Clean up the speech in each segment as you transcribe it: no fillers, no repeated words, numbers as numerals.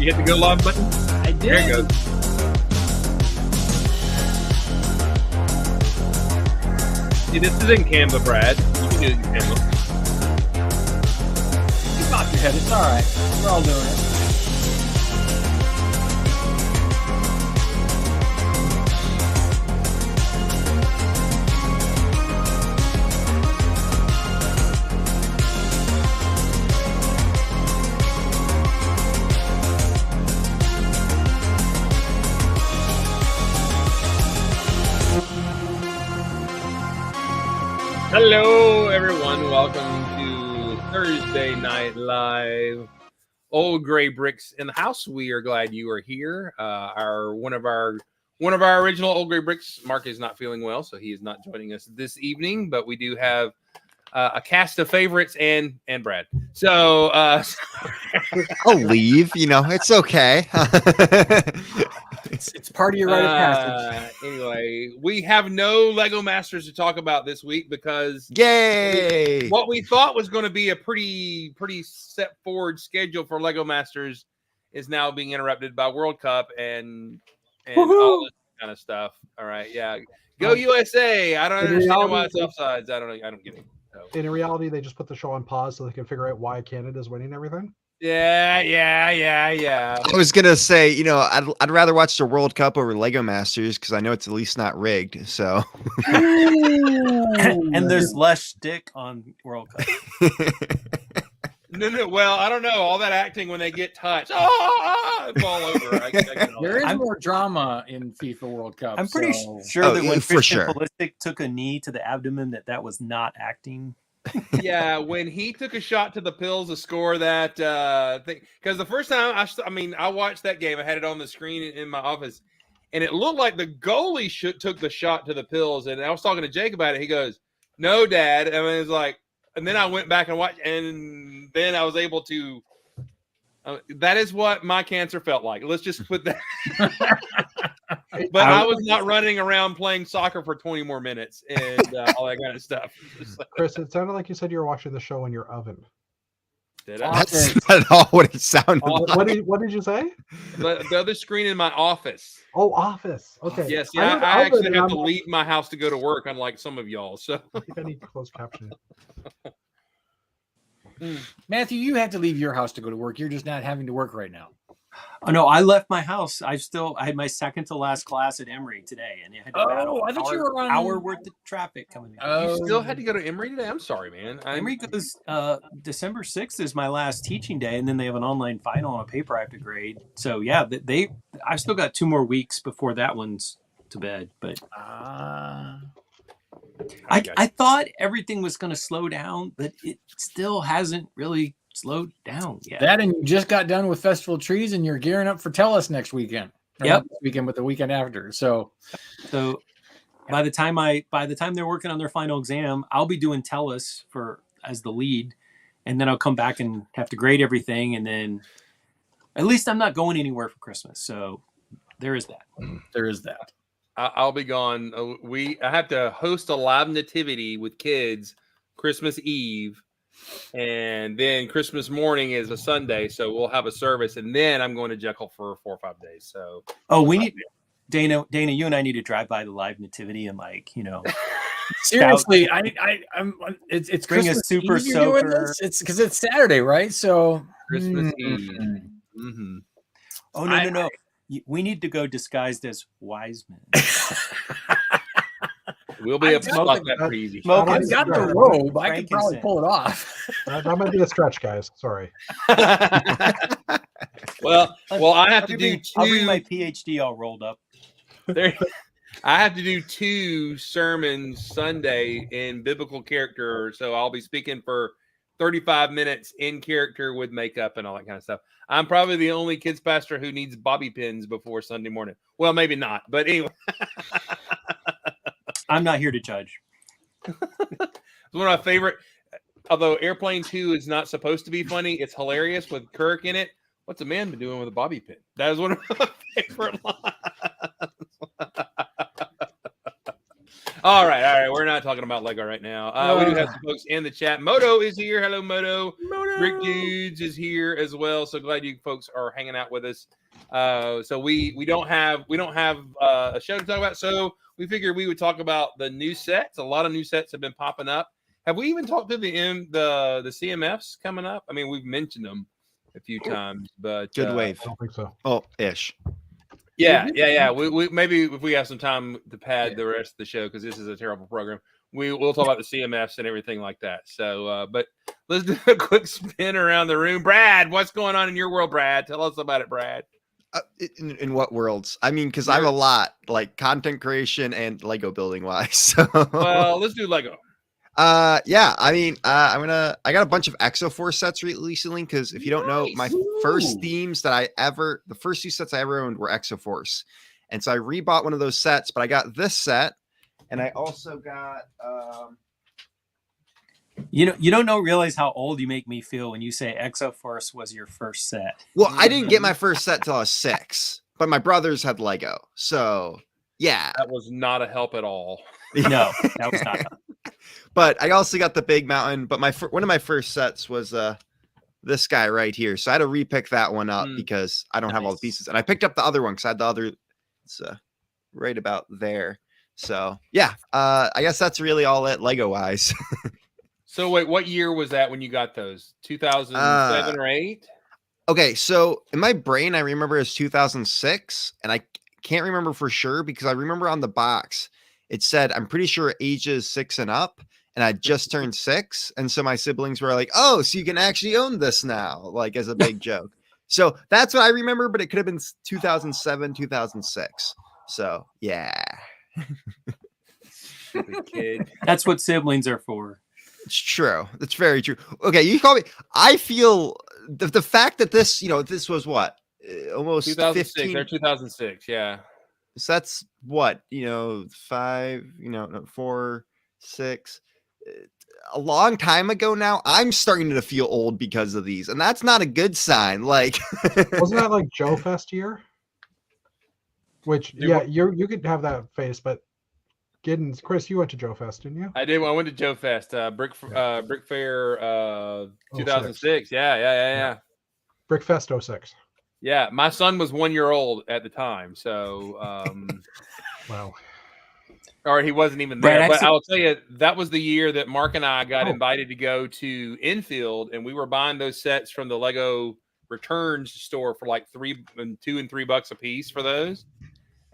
You hit the go live button? I did. There it goes. See, this is in Canva, Brad. You can do it in Canva. Keep off your head. It's all right. We're all doing it. Hello, everyone. Welcome to Thursday Night Live. Old Gray Bricks in the house. We are glad you are here. One of our original Old Gray Bricks, Mark, is not feeling well, so he is not joining us this evening. But we do have a cast of favorites and Brad. So I'll leave. It's okay. It's part of your rite of passage. Anyway, we have no Lego Masters to talk about this week because Yay! what we thought was going to be a pretty set forward schedule for Lego Masters is now being interrupted by World Cup and all this kind of stuff. All right, yeah, go USA! I don't understand why it's offsides. I don't get it. So. In reality, they just put the show on pause so they can figure out why Canada's winning everything. Yeah. I was gonna say, I'd rather watch the World Cup over Lego Masters because I know it's at least not rigged. So, and there's less shtick on World Cup. No. Well, I don't know. All that acting when they get touched, it's all over. There is more drama in FIFA World Cup. I'm pretty sure that when Christian Pulisic took a knee to the abdomen, that was not acting. Yeah, when he took a shot to the pills to score that thing, because the first time I watched that game, I had it on the screen in my office, and it looked like the goalie took the shot to the pills. And I was talking to Jake about it. He goes, "No, Dad." I mean, it's like, and then I went back and watched, and then I was able to. That is what my cancer felt like. Let's just put that. But I was not running around playing soccer for 20 more minutes and all that kind of stuff. Chris, it sounded like you said you were watching the show in your oven. Did I? That's not at all what it sounded like. What did you say? The other screen in my office. Oh, office. Okay. Yes, yeah, I actually have to leave my house to go to work, unlike some of y'all. So I think I need closed captioning. Matthew, you have to leave your house to go to work. You're just not having to work right now. Oh no, I left my house. I had my second to last class at Emory today, and it had I thought you were on hour worth of traffic coming in. You still had to go to Emory today? I'm sorry, man. Emory goes December 6th is my last teaching day, and then they have an online final and a paper I have to grade. So yeah, I've still got 2 more weeks before that one's to bed. But I thought everything was going to slow down, but it still hasn't really slowed down yet. That, and you just got done with Festival of Trees, and you're gearing up for Tellus next weekend. Yep, this weekend, but the weekend after. So by the time they're working on their final exam, I'll be doing Tellus as the lead, and then I'll come back and have to grade everything, and then at least I'm not going anywhere for Christmas. So there is that. There is that. I'll be gone. I have to host a live nativity with kids Christmas Eve, and then Christmas morning is a Sunday, so we'll have a service, and then I'm going to Jekyll for 4 or 5 days. So we need Dana, you and I need to drive by the live nativity and seriously, it's bring Christmas a super Eve you're doing soaker. this? It's because it's Saturday, right? So Christmas Eve. Mm-hmm. Oh no. We need to go disguised as wise men. We'll be able to spot that pretty easy. I've got the robe. I can probably pull it off. That might be a stretch, guys. Sorry. Well, I have to do 2. I'll bring my PhD all rolled up. I have to do 2 sermons Sunday in biblical character, so I'll be speaking for 35 minutes in character with makeup and all that kind of stuff. I'm probably the only kids pastor who needs bobby pins before Sunday morning. Well, maybe not, but anyway. I'm not here to judge. It's one of my favorite, although Airplane 2 is not supposed to be funny, it's hilarious with Kirk in it. What's a man been doing with a bobby pin? That is one of my favorite lines. All right. We're not talking about Lego right now. We do have some folks in the chat. Moto is here. Hello, Moto. Rick Dudes is here as well. So glad you folks are hanging out with us. So we don't have a show to talk about. So we figured we would talk about the new sets. A lot of new sets have been popping up. Have we even talked to the CMFs coming up? I mean, we've mentioned them a few times, but Good wave. I don't think so. Oh, ish. Yeah. We maybe if we have some time to pad the rest of the show, because this is a terrible program, we'll talk about the CMFs and everything like that. So, but let's do a quick spin around the room. Brad, what's going on in your world, Brad? Tell us about it, Brad. In what worlds? I mean, because I have a lot, like content creation and Lego building wise. So. Well, let's do Lego. Yeah, I mean, I got a bunch of Exoforce sets recently, because if you don't know, my first themes the first 2 sets I ever owned were Exoforce. And so I rebought one of those sets, but I got this set, and I also got You don't realize how old you make me feel when you say Exoforce was your first set. well, I didn't get my first set till I was 6, but my brothers had Lego. So yeah. That was not a help at all. No, that was not. But I also got the Big Mountain, but one of my first sets was this guy right here. So I had to repick that one up because I don't have all the pieces. And I picked up the other one because I had the other. It's right about there. So yeah, I guess that's really all it Lego wise. So wait, what year was that when you got those? 2007 or 8? Okay, so in my brain, I remember it's 2006, and I can't remember for sure because I remember on the box it said, I'm pretty sure ages 6 and up, and I just turned 6, and so my siblings were like, "Oh, so you can actually own this now," like as a big joke. So that's what I remember, but it could have been 2007, 2006. So yeah, Stupid kid. That's what siblings are for. it's true. It's very true. Okay, you call me. I feel the fact that this, this was what almost 2006 15 or 2006, yeah. So that's what, 5, 4, 6, a long time ago now. I'm starting to feel old because of these, and that's not a good sign. Like, Wasn't that like Joe Fest year? Which, yeah, you could have that face, but Giddens, Chris, you went to Joe Fest, didn't you? I did. I went to Joe Fest, Brick Fair, 2006. Yeah. Brick Fest 06. Yeah, my son was 1 year old at the time, so Wow. or he wasn't even there. Brad, but I'll tell you, that was the year that Mark and I got invited to go to Infield, and we were buying those sets from the Lego returns store for like $2 and $3 a piece for those,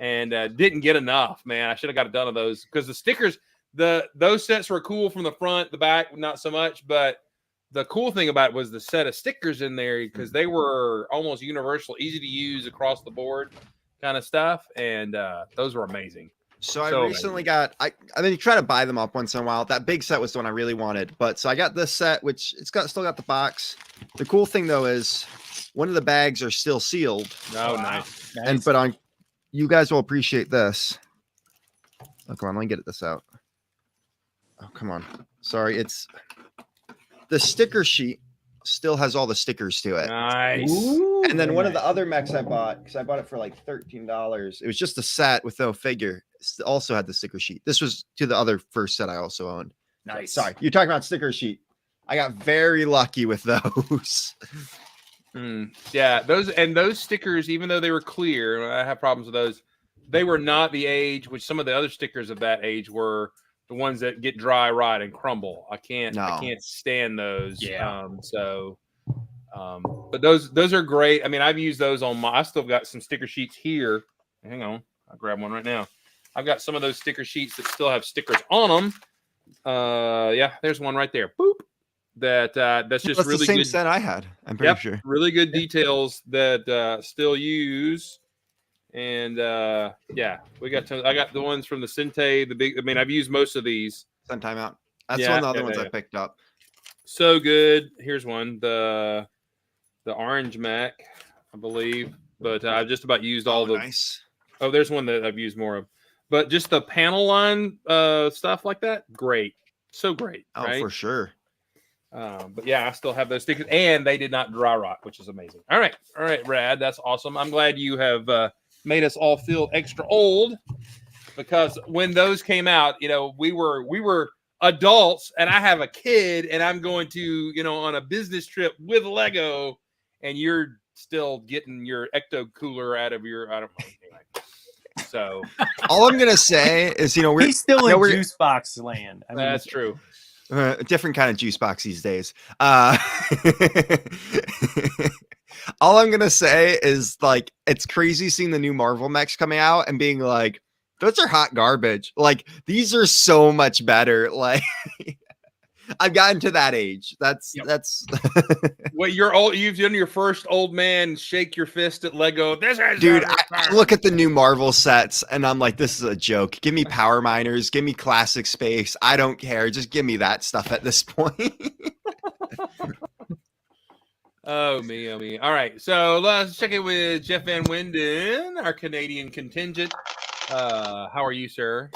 and didn't get enough. Man, I should have got a ton of those because the stickers, those sets were cool from the front, the back not so much, but the cool thing about it was the set of stickers in there because they were almost universal, easy to use across the board kind of stuff. And those were amazing. So I recently got, I mean, you try to buy them up once in a while. That big set was the one I really wanted. But so I got this set, which still got the box. The cool thing though is one of the bags are still sealed. Oh, nice. But you guys will appreciate this. Oh, come on, let me get this out. Oh, come on. Sorry, it's the sticker sheet still has all the stickers to it. Nice. Ooh, And then one of the other mechs I bought, because I bought it for like $13. It was just a set with no figure. It also had the sticker sheet. This was to the other first set I also owned. Nice. Sorry, you're talking about sticker sheet. I got very lucky with those. Yeah, those stickers, even though they were clear, I have problems with those. They were not the age, which some of the other stickers of that age were the ones that get dry, rot, and crumble. I can't stand those. Yeah. But those are great. I mean, I've used those on I still got some sticker sheets here. Hang on, I'll grab one right now. I've got some of those sticker sheets that still have stickers on them. Yeah, there's one right there. Boop. That's just That's really the same good set I had. I'm pretty sure. Really good details that still use. And yeah, I got the ones from the Sente, the big. I mean, I've used most of these. Send time out. That's one of the other ones I picked up. So good. Here's one, the orange Mac, I believe. But I've just about used all the. Nice. Oh, there's one that I've used more of. But just the panel line stuff like that, great. So great. Oh, right? for sure. But yeah, I still have those stickers, and they did not dry rot, which is amazing. All right, Brad, that's awesome. I'm glad you have made us all feel extra old. because when those came out, we were adults, and I have a kid, and I'm going to on a business trip with Lego, and you're still getting your ecto cooler out of your I don't know. Anyway. So all I'm gonna say is, He's still in juice box land. I mean, that's true. A different kind of juice box these days. All I'm gonna say is, like, it's crazy seeing the new Marvel mechs coming out and being like, those are hot garbage. Like, these are so much better. Like, I've gotten to that age. That's Well, you're old. You've done your first old man shake your fist at Lego. This is dude. I look at the new Marvel sets and I'm like, this is a joke. Give me Power Miners. Give me Classic Space. I don't care. Just give me that stuff at this point. Oh me. All right, so let's check in with Jeff Van Winden, our Canadian contingent. How are you, sir?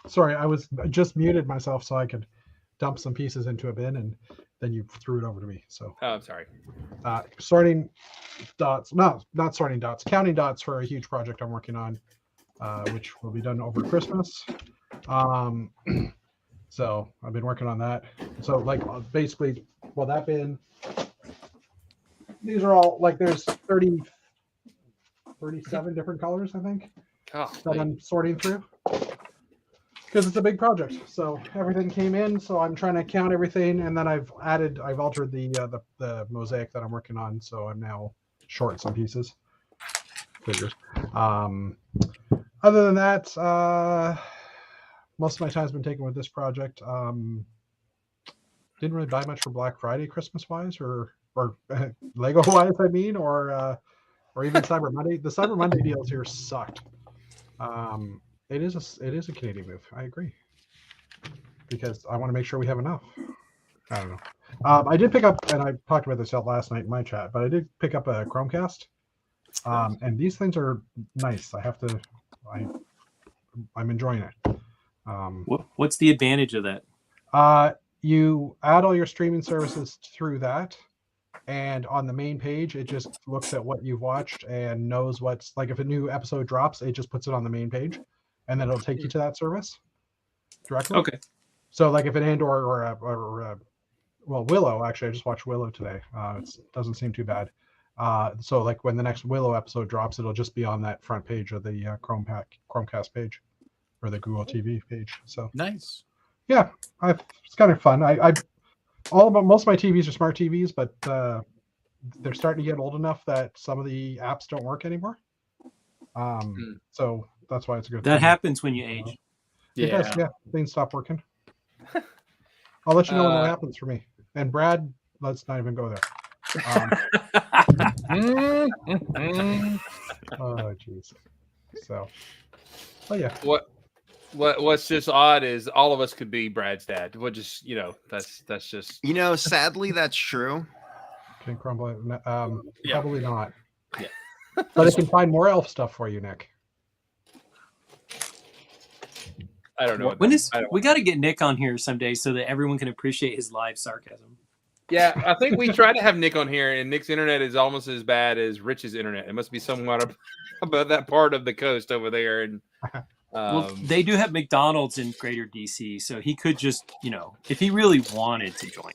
Sorry, I was just muted myself so I could dump some pieces into a bin, and then you threw it over to me. So Oh, I'm sorry. Sorting dots. No, not sorting dots. Counting dots for a huge project I'm working on, which will be done over Christmas. So I've been working on that. So like basically, well, that bin. These are all like there's 37 different colors, I think, that I'm sorting through. Because it's a big project, so everything came in. So I'm trying to count everything, and then I've altered the mosaic that I'm working on. So I'm now short some pieces. Figures. Other than that, most of my time's been taken with this project. Didn't really buy much for Black Friday, Christmas wise, or Lego wise, I mean, or even Cyber Monday. The Cyber Monday deals here sucked. It is a Canadian move. I agree, because I want to make sure we have enough. I don't know. I did pick up, and I talked about this out last night in my chat, but I did pick up a Chromecast, and these things are nice. I'm enjoying it. What's the advantage of that? You add all your streaming services through that, and on the main page, it just looks at what you've watched and knows what's like. If a new episode drops, it just puts it on the main page, and then it'll take you to that service directly. Okay. So, like if an Andor or Willow, actually, I just watched Willow today. It doesn't seem too bad. So, like when the next Willow episode drops, it'll just be on that front page of the Chromecast page or the Google TV page. So nice. Yeah, it's kind of fun. Most of my TVs are smart TVs, but they're starting to get old enough that some of the apps don't work anymore. So that's why it's a good. That happens when you age. It does, yeah. Things stop working. I'll let you know when that happens for me. And Brad, let's not even go there. Oh, jeez. So, yeah. What's just odd is all of us could be Brad's dad. We'll just, that's just. Sadly, that's true. Can crumble it. Yeah. Probably not. Yeah. But I can find more elf stuff for you, Nick. I don't know. We got to get Nick on here someday so that everyone can appreciate his live sarcasm. Yeah, I think we tried to have Nick on here, and Nick's internet is almost as bad as Rich's internet. It must be somewhat about that part of the coast over there. And well, they do have McDonald's in Greater DC, so he could just, if he really wanted to join.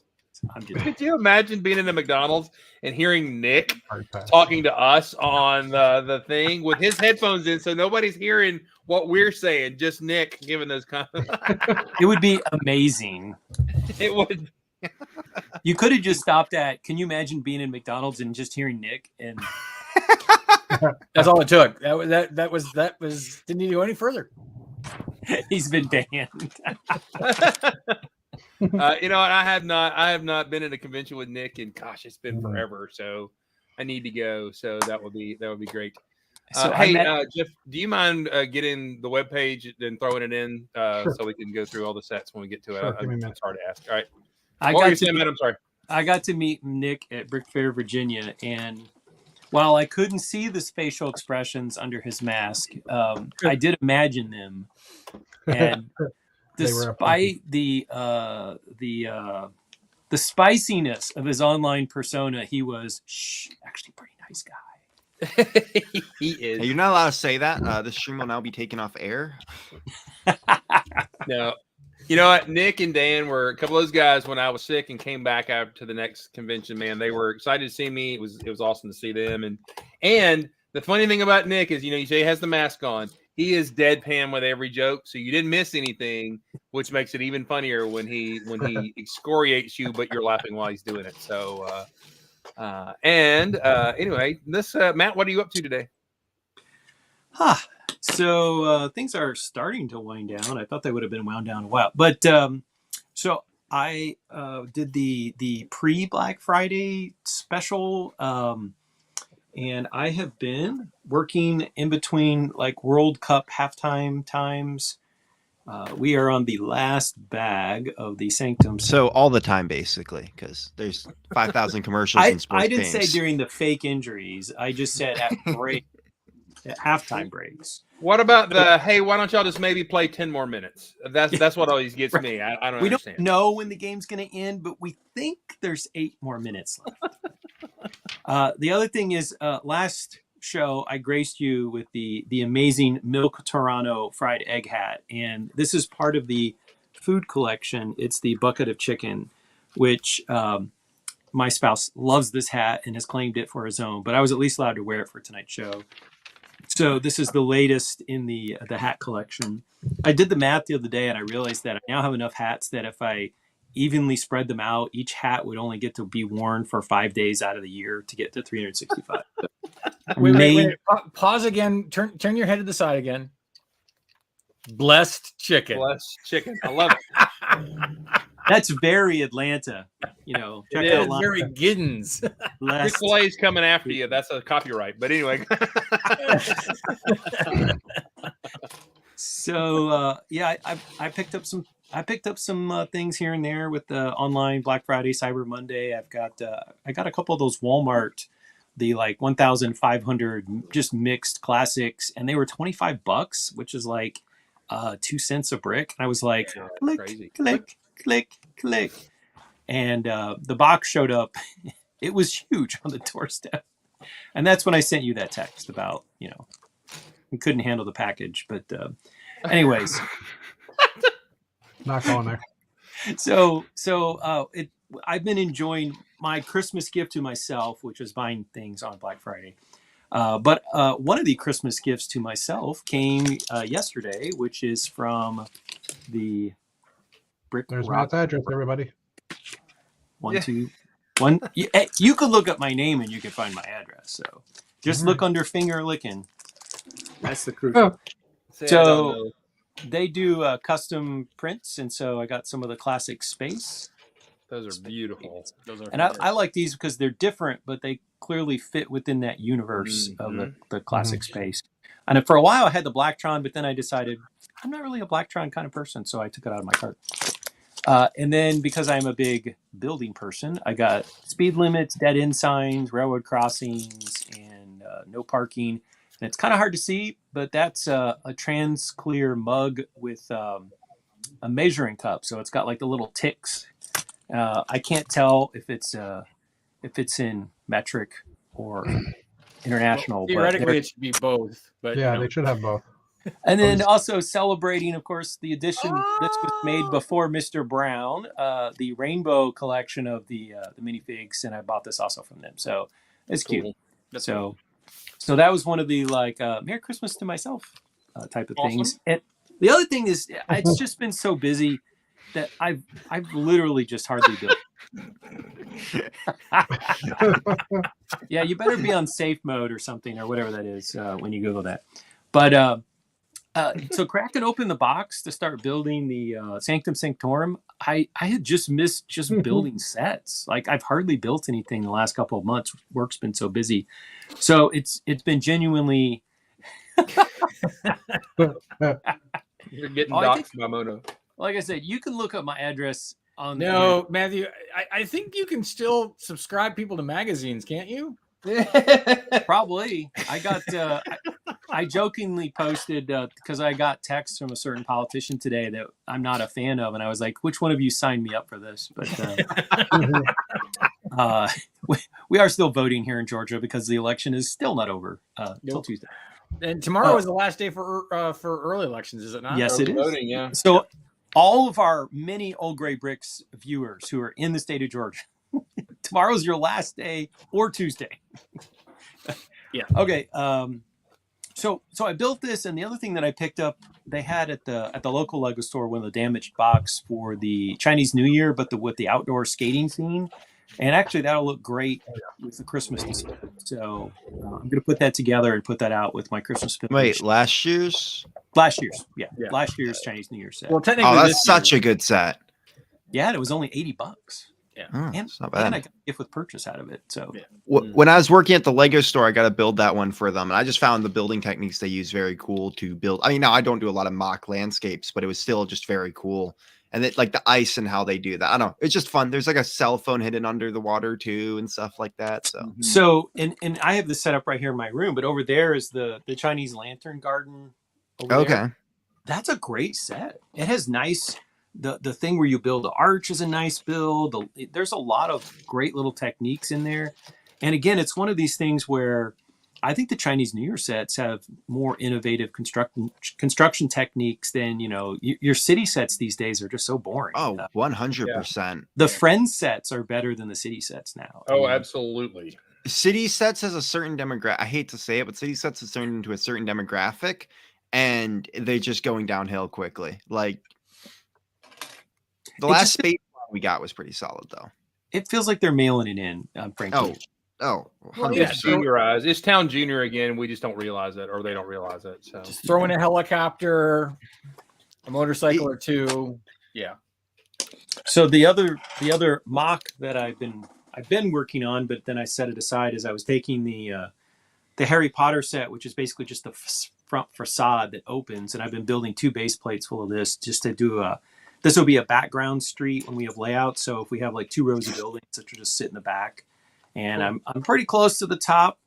Could you imagine being in a McDonald's and hearing Nick talking to us on the thing with his headphones in, so nobody's hearing what we're saying, just Nick giving those comments? It would be amazing. It would. You could have just stopped at. Can you imagine being in McDonald's and just hearing Nick? And that's all it took. That was didn't need to go any further. He's been banned. I have not been at a convention with Nick, and gosh, it's been forever. So I need to go. So that would be great. So Jeff, do you mind getting the webpage and throwing it in Sure. so we can go through all the sets when we get to it? Sure, give me a I'm minute. sorry to ask. All right. I What were you saying, man? I'm sorry. I got to meet Nick at Brick Fair, Virginia, and while I couldn't see the facial expressions under his mask, I did imagine them. And despite the spiciness of his online persona, he was actually a pretty nice guy. He is. Hey, you're not allowed to say that. This stream will now be taken off air. No. You know what? Nick and Dan were a couple of those guys when I was sick and came back out to the next convention, man. They were excited to see me. It was awesome to see them. And the funny thing about Nick is, you say he has the mask on. He is deadpan with every joke, so you didn't miss anything, which makes it even funnier when he excoriates you, but you're laughing while he's doing it. So anyway, this Matt, what are you up to today? So things are starting to wind down. I thought they would have been wound down a while, but so I did the pre-Black Friday special, and I have been working in between like World Cup halftime times. We are on the last bag of the Sanctum. So all the time, basically, because there's 5,000 commercials in sports I didn't games. say during the fake injuries. I just said at break, at halftime breaks. What about the hey? Why don't y'all just maybe play 10 more minutes? That's what always gets Right. me. I don't We understand. don't know when the game's going to end, but we think there's 8 more minutes left. The other thing is, last show I graced you with the amazing Milk Toronto fried egg hat, and this is part of the food collection. It's the bucket of chicken, which my spouse loves this hat and has claimed it for his own. But I was at least allowed to wear it for tonight's show. So this is the latest in the hat collection. I did the math the other day, and I realized that I now have enough hats that if I evenly spread them out, each hat would only get to be worn for 5 days out of the year to get to 365. Wait. Pause again. Turn your head to the side again. Blessed chicken. Blessed chicken. I love it. That's very Atlanta. Check It out is Lon- Very Giddens. Blessed. Chick-fil-A's coming after you. That's a copyright. But anyway. So I picked up some things here and there with the online Black Friday, Cyber Monday. I got a couple of those Walmart, the like 1,500 just mixed classics, and they were $25, which is like 2 cents a brick. And I was like, Yeah, click, crazy. click, and the box showed up. It was huge on the doorstep, and that's when I sent you that text about we couldn't handle the package. But anyways. Not going there. So I've been enjoying my Christmas gift to myself, which was buying things on Black Friday. But one of the Christmas gifts to myself came yesterday, which is from the Brick There's Rock. Matt's address, everybody. You could look up my name and you can find my address. So just look under finger licking. That's the crucial. Oh. So they do custom prints, and so I got some of the classic space. Those are beautiful. And I like these because they're different, but they clearly fit within that universe of the classic space. And for a while, I had the Blacktron, but then I decided I'm not really a Blacktron kind of person, so I took it out of my cart. And then because I'm a big building person, I got speed limits, dead end signs, railroad crossings, and no parking. And it's kind of hard to see, but that's a trans clear mug with a measuring cup. So it's got like the little ticks. I can't tell if it's in metric or international. Theoretically, it should be both. But Yeah, they should have both. And then also celebrating, of course, the edition this was made before Mr. Brown, the rainbow collection of the minifigs, and I bought this also from them. So it's cute. Cool. That's So that was one of the like Merry Christmas to myself type of things. And the other thing is, it's just been so busy that I've literally just hardly built. Yeah, you better be on safe mode or something or whatever that is when you Google that. But so cracking open the box to start building the Sanctum Sanctorum, I had just missed building sets. Like I've hardly built anything the last couple of months. Work's been so busy. So it's been genuinely You're getting doxxed by Mono. like I said, you can look up my address on No, Matthew, I think you can still subscribe people to magazines, can't you? Probably. I got I jokingly posted because I got text from a certain politician today that I'm not a fan of, and I was like, which one of you signed me up for this? But we are still voting here in Georgia because the election is still not over till Nope. Tuesday. And tomorrow is the last day for early elections, is it not? Yes, Early it is. voting, yeah. So all of our many Old Gray Bricks viewers who are in the state of Georgia, tomorrow's your last day or Tuesday. Yeah. Okay. So I built this, and the other thing that I picked up, they had at the local Lego store one of the damaged box for the Chinese New Year, but with the outdoor skating scene, and actually that'll look great with the Christmas display. So I'm going to put that together and put that out with my Christmas. Wait, last year's? Last year's, yeah, Yeah. last year's Chinese New Year set. Well, technically, Oh, that's this such year- a good set. Yeah, and it was only $80. Oh, And, it's not and bad. I got a gift with purchase out of it. So Yeah. When I was working at the Lego store, I got to build that one for them, and I just found the building techniques they use very cool to build. I mean, now I don't do a lot of mock landscapes, but it was still just very cool. And it, like the ice and how they do that, I don't know, it's just fun. There's like a cell phone hidden under the water too, and stuff like that. So So, and I have this set up right here in my room, but over there is the Chinese lantern garden. Over there. okay, That's a great set. It has nice, the thing where you build the arch is a nice build. There's a lot of great little techniques in there. And again, it's one of these things where I think the Chinese New Year sets have more innovative construction techniques than, your city sets these days are just so boring. oh, 100%. The Friends sets are better than the city sets now. Oh, absolutely. City sets has a certain demographic. I hate to say it, but city sets has turned into a certain demographic, and they're just going downhill quickly. Like the last space one we got was pretty solid, though. It feels like they're mailing it in, frankly. Oh, Well, yeah, 100%. Juniorized. It's Town Junior again. We just don't realize it, or they don't realize it. So Just throw in a helicopter, a motorcycle or two. Yeah. So the other mock that I've been working on, but then I set it aside as I was taking the Harry Potter set, which is basically just the front facade that opens, and I've been building 2 base plates full of this just to do this will be a background street when we have layouts. So if we have like 2 rows of buildings that will just sit in the back, and I'm pretty close to the top.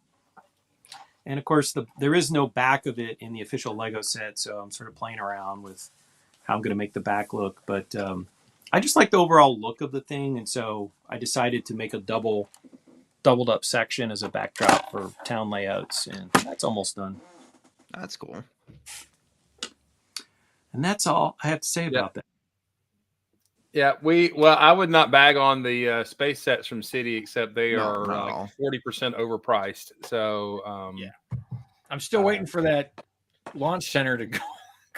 And of course, there is no back of it in the official Lego set, so I'm sort of playing around with how I'm going to make the back look. But I just like the overall look of the thing, and so I decided to make a doubled up section as a backdrop for town layouts, and that's almost done. That's cool. And that's all I have to say about that. yeah, I would not bag on the space sets from City, except they No, are not at all. like 40% overpriced. So Yeah. I'm still waiting for that launch center to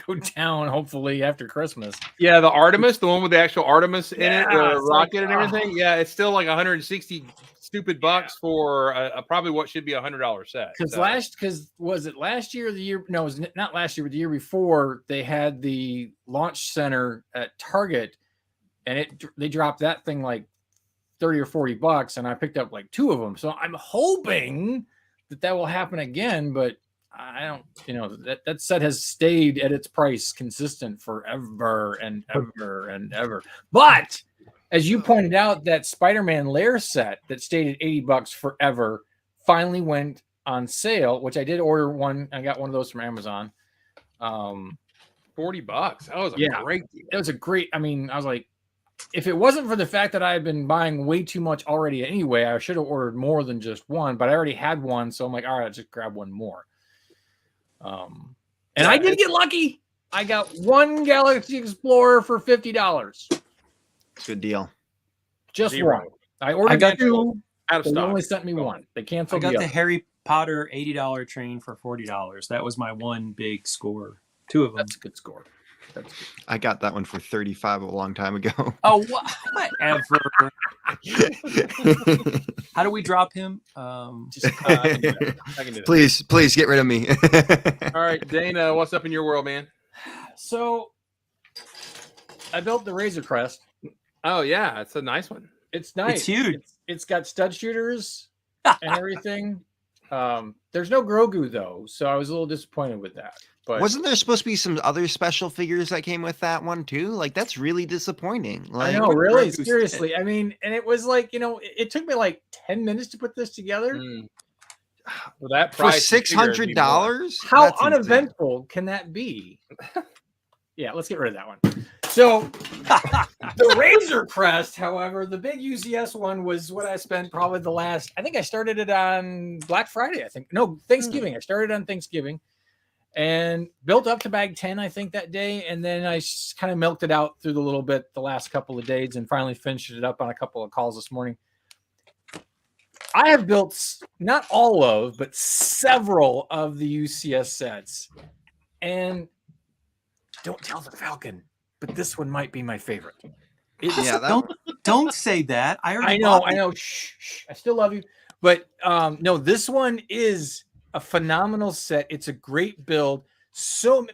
go down, hopefully after Christmas. yeah, the Artemis, the one with the actual Artemis in it, Yeah, the it's rocket like, and everything. Yeah, it's still like 160 stupid bucks for probably what should be $100 set. Because So, was it last year or the year? No, it was not last year, but the year before. They had the launch center at Target, and they dropped that thing like 30 or 40 bucks, and I picked up like 2 of them. So I'm hoping that will happen again, but I don't. That set has stayed at its price consistent forever and ever and ever. But as you pointed out, that Spider-Man Lair set that stayed at 80 bucks forever finally went on sale, which I did order one. I got one of those from Amazon. $40. That was a Yeah. great deal. It was a great, I was like, if it wasn't for the fact that I had been buying way too much already anyway, I should have ordered more than just one, but I already had one. So I'm like, all right, I'll just grab one more. And I did get lucky. I got one Galaxy Explorer for $50. Good deal. Just Zero. one. I ordered got 2. Out of They stock. only sent me one. They I canceled got the the other. Harry Potter $80 train for $40. That was my one big score. 2 of them. That's a good score. That's good. I got that one for 35 a long time ago. Oh, whatever. How do we drop him? Just I can do that. Please get rid of me. All right, Dana, what's up in your world, man? So I built the Razor Crest. Oh yeah, it's a nice one. It's nice. It's huge. It's got stud shooters and everything. There's no Grogu though, so I was a little disappointed with that. But Wasn't there supposed to be some other special figures that came with that one too? Like that's really disappointing. I Like know, really, Grogu's seriously. I mean, and it was like, it took me like 10 minutes to put this together. Mm. For that for price, you figure it'd be more. $600? How uneventful can that be? Yeah, let's get rid of that one. So the Razor Crest, however, the big UCS one was what I spent probably the last. I think I started it on Black Friday. I think no Thanksgiving. I started on Thanksgiving, and built up to bag 10. I think that day, and then I kind of milked it out through the little bit the last couple of days, and finally finished it up on a couple of calls this morning. I have built not all of, but several of the UCS sets, and don't tell the Falcon, but this one might be my favorite. Don't say that. I know. Shh. I still love you, but no, this one is a phenomenal set. It's a great build. So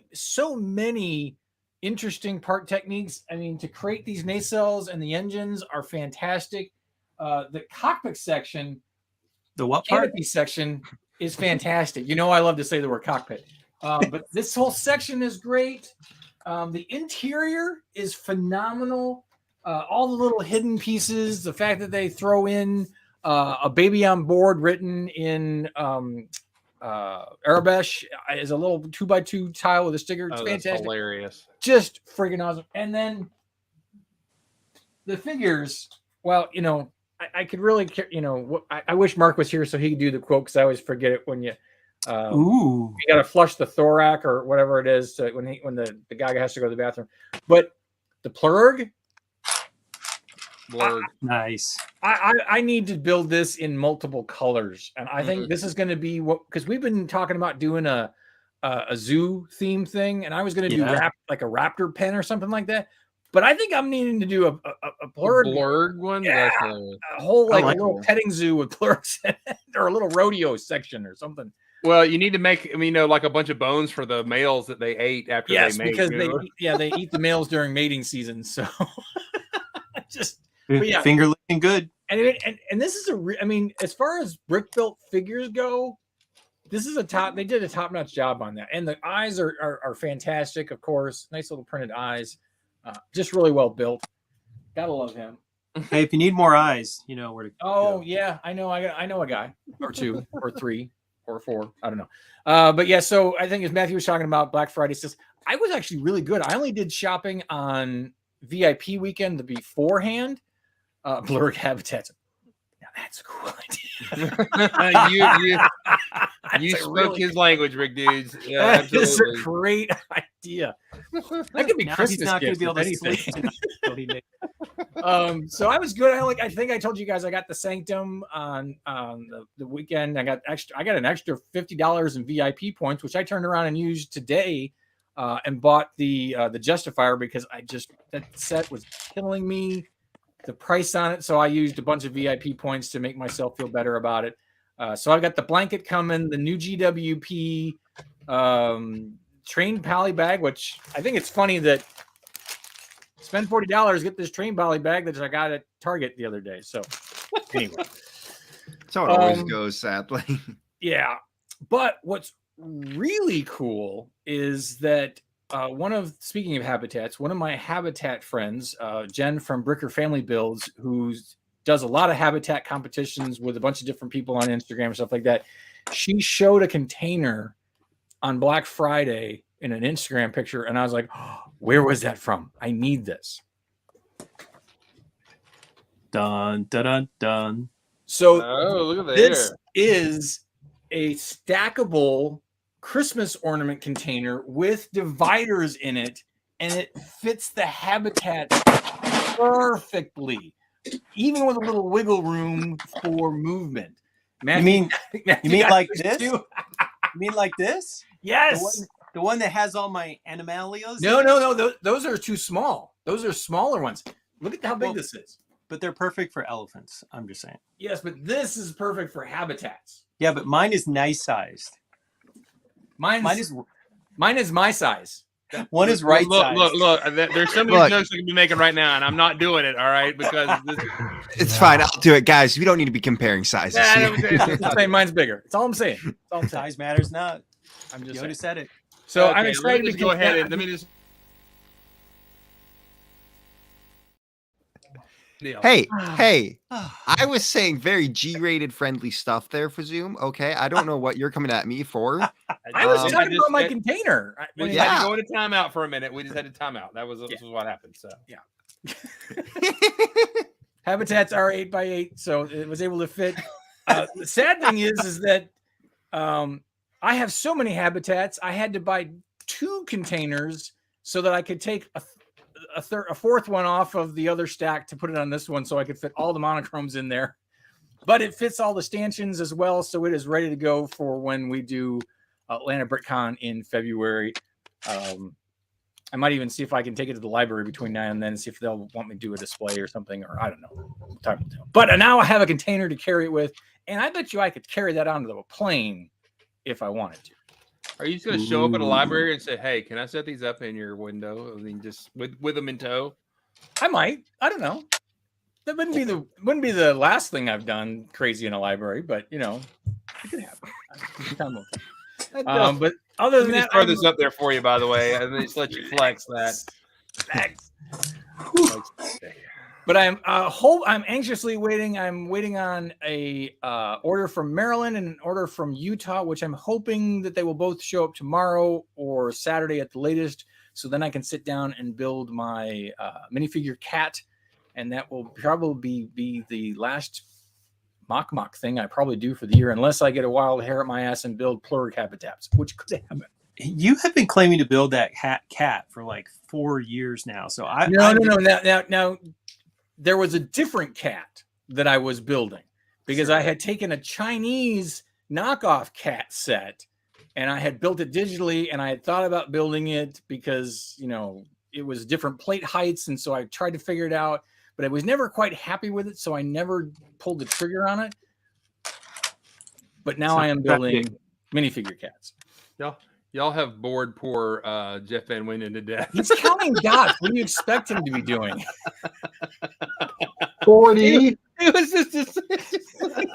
many interesting part techniques. I mean, to create these nacelles and the engines are fantastic. The cockpit section, the what part? Canopy section is fantastic. You know, I love to say the word cockpit, but this whole section is great. The interior is phenomenal. All the little hidden pieces, the fact that they throw in a baby on board written in Arabesh is a little 2x2 tile with a sticker. It's fantastic. That's hilarious. Just friggin' awesome. And then the figures, well, you know, I could really, you know, I wish Mark was here so he could do the quote, because I always forget it when you you got to flush the thorax or whatever it is when the guy has to go to the bathroom. But the plurg, nice. I need to build this in multiple colors, and I think this is going to be what, because we've been talking about doing a zoo theme thing, and I was going to do like a raptor pen or something like that. But I think I'm needing to do a blurg one. Yeah, a whole like a little petting zoo with plurgs or a little rodeo section or something. Well, you need to make, I mean, you know, like a bunch of bones for the males that they ate after they mate. Because they eat the males during mating season. So finger looking good. And this is I mean, as far as brick built figures go, this is they did a top notch job on that. And the eyes are fantastic, of course. Nice little printed eyes. Just really well built. Gotta love him. Hey, if you need more eyes, you know where to go. Yeah, I know a guy or two or three or four. I don't know. But yeah, so I think as Matthew was talking about Black Friday, says I was actually really good. I only did shopping on VIP weekend the beforehand. Blurg Habitats. Now that's a cool idea. you spoke his language, Rick Dudes. Yeah, that absolutely. is a great idea. That could be Christmas. He's not going to be able to anything. sleep tonight. So I was good. I think I told you guys I got the Sanctum on the weekend. I got an extra $50 in VIP points, which I turned around and used today, and bought the Justifier because that set was killing me. The price on it, so I used a bunch of VIP points to make myself feel better about it. So I got the blanket coming, the new GWP train poly bag, which I think it's funny that spend $40, get this train poly bag that I got at Target the other day. So anyway, that's how it always goes, sadly. Yeah, but what's really cool is that speaking of habitats, one of my habitat friends, Jen from Bricker Family Builds, who does a lot of habitat competitions with a bunch of different people on Instagram and stuff like that. She showed a container on Black Friday in an Instagram picture, and I was like, oh, where was that from? I need this. Dun, dun, dun, dun. So look at this is a stackable Christmas ornament container with dividers in it, and it fits the habitat perfectly, even with a little wiggle room for movement. Matthew, you mean like this? You mean like this? Yes. The one that has all my animalias? No. Those are too small. Those are smaller ones. Look at how big this is. But they're perfect for elephants. I'm just saying. Yes, but this is perfect for habitats. Yeah, but mine is nice sized. Mine is my size. One is right size. Look. There's so many jokes I can be making right now, and I'm not doing it. All right, because it's fine. I'll do it, guys. We don't need to be comparing sizes. Mine's bigger. That's all I'm saying. Size matters not. I'm just Yoda said it. So I'm excited to go ahead and let me just. deal. Hey, I was saying very G-rated friendly stuff there for Zoom. Okay, I don't know what you're coming at me for. I was Um, talking about my container. We just Yeah. had to go into timeout for a minute. We just had to time out. That was what happened. So Habitats are 8x8, so it was able to fit. The sad thing is that I have so many habitats. I had to buy 2 containers so that I could take a fourth one off of the other stack to put it on this one, so I could fit all the monochromes in there. But it fits all the stanchions as well, so it is ready to go for when we do Atlanta BritCon in February. I might even see if I can take it to the library between now and then and see if they'll want me to do a display or something, or I don't know. Time will tell. But now I have a container to carry it with, and I bet you I could carry that onto the plane if I wanted to. are you just going to show up at a library and say, "Hey, can I set these up in your window?" I mean, just with them in tow. I might. I don't know. That wouldn't be the last thing I've done crazy in a library, but it could happen. Time will tell. But other Let than me that, just throw this up there for you, by the way, and then just let you flex that. But I'm anxiously waiting. I'm waiting on a order from Maryland and an order from Utah, which I'm hoping that they will both show up tomorrow or Saturday at the latest. So then I can sit down and build my minifigure cat, and that will probably be the last mock thing I probably do for the year, unless I get a wild hair at my ass and build pluric habitats, which could happen. You have been claiming to build that cat for like 4 years now. So No. Now, there was a different cat that I was building because I had taken a Chinese knockoff cat set and I had built it digitally, and I had thought about building it because, it was different plate heights. And so I tried to figure it out, but I was never quite happy with it. So I never pulled the trigger on it. But now I am building minifigure cats. Y'all have bored poor Jeff Van Winden to death. He's counting dots. What do you expect him to be doing? 40. It was just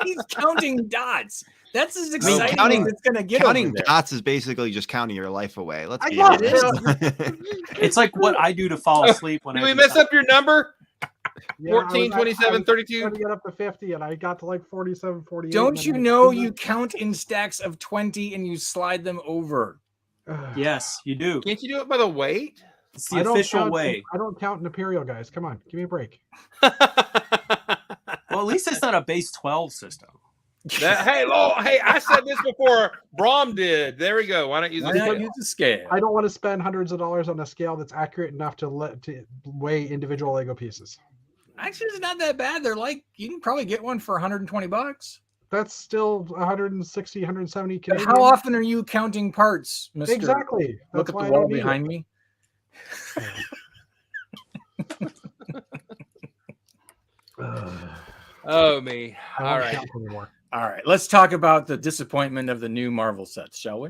He's counting dots. That's as exciting counting- as it's going to get. Counting over there. dots is basically just counting your life away. Let's I be love honest. it's like what I do to fall asleep when Did I we have mess up your number? Yeah, I was 14, at- 27, I was 32. trying to get up to 50, and I got to like 47, 48. Don't and you then know I- you count in stacks of 20 and you slide them over? Yes, you do. Can't you do it by the weight? It's I the don't official count- way. I don't count in Imperial, guys. Come on, give me a break. Well, at least it's not a base 12 system. Hey, I said this before. Brom did. There we go. Why not use Why a not scale? use a scale? I don't want to spend hundreds of dollars on a scale that's accurate enough to weigh individual Lego pieces. Actually, it's not that bad. They're like, you can probably get one for $120. That's still 160, 170 But Canadian. how often are you counting parts, Mr.? Exactly. Look That's at why the I wall don't need it. behind me. Oh, me. I All don't right. count anymore. All right, let's talk about the disappointment of the new Marvel sets, shall we?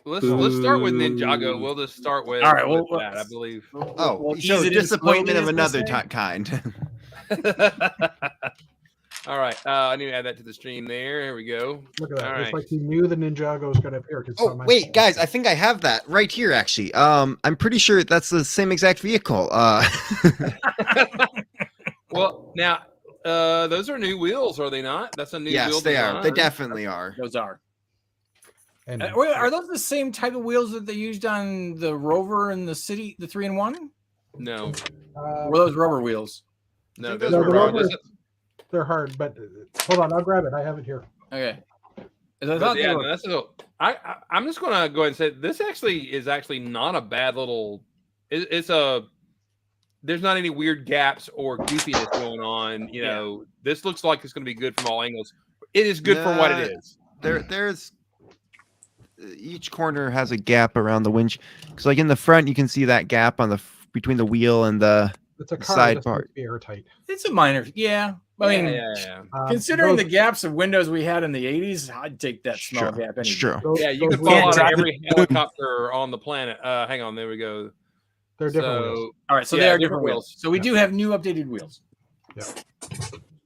Let's start with Ninjago. We'll just start with, All right, well, with that, I believe. Oh, We'll so ease it in disappointment of slowly, as they another say. kind. All right. I need to add that to the stream there. Here we go. Look at that. All It's right. like he knew the Ninjago was going to appear. 'cause it's Oh on my wait, phone. guys, I think I have that right here. Actually, I'm pretty sure that's the same exact vehicle. Well, now, those are new wheels, are they not? That's a new wheel yes, they are. They design. definitely are. Those are. And Are those the same type of wheels that they used on the Rover and the City, the 3-in-1? No, Or those rubber wheels? no, think those those are are wrong. rubber. This is- they're hard, but hold on, I'll grab it. I have it here. Okay. 'Cause I but thought they yeah, were- no, that's I'm just gonna go ahead and say this is actually not a bad little. It's a. There's not any weird gaps or goofiness going on. You know, this looks like it's going to be good from all angles. It is good for what it is. There's each corner has a gap around the winch. Because like in the front, you can see that gap on the between the wheel and the It's a car. Side It part. be airtight. It's a minor, yeah. I mean, yeah. considering those- the gaps of windows we had in the 80s, I'd take that small Sure, gap any sure. those- Yeah, you those could wheels fall out drive of the every helicopter on the planet. Hang on, there we go. They're different So wheels. All right, so Yeah, they are different different wheels. wheels. So we do have new updated wheels.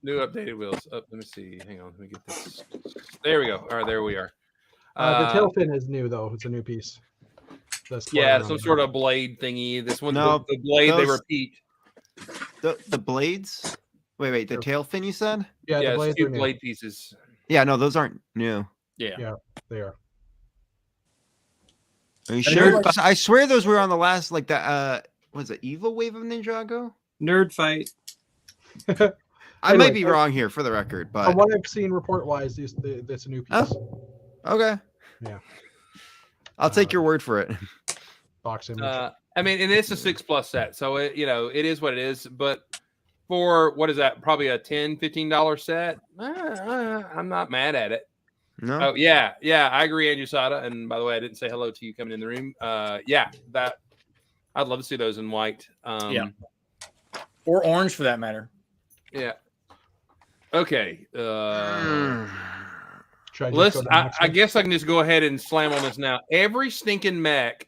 new updated wheels. Let me see. Hang on, let me get this. There we go. All right, there we are. The tail fin is new though. It's a new piece. Yeah, some sort of blade thingy. This one, No, the blade they those- repeat. the blades. Wait, the tail fin you said? Yeah, Yeah, the it's blades two are new. blade pieces. Yeah, no, those aren't new. Yeah. They are. Are you And sure? they're like- I swear those were on the last, like the was it Evil Wave of Ninjago? Nerd fight. I Anyway, might be wrong here for the record, but From what I've seen report-wise, that's a new piece. okay. Yeah. I'll take your word for it. Box image. I mean, and it's a 6+ set, so it it is what it is. But for what is that? Probably a $10-15 set. I'm not mad at it. No. Oh yeah, I agree, Andrew Sada. And by the way, I didn't say hello to you coming in the room. Yeah, that I'd love to see those in white. Yeah. Or orange for that matter. Yeah. Okay. Should I just go Let's. to the I next one? guess I can just go ahead and slam on this now. Every stinking mech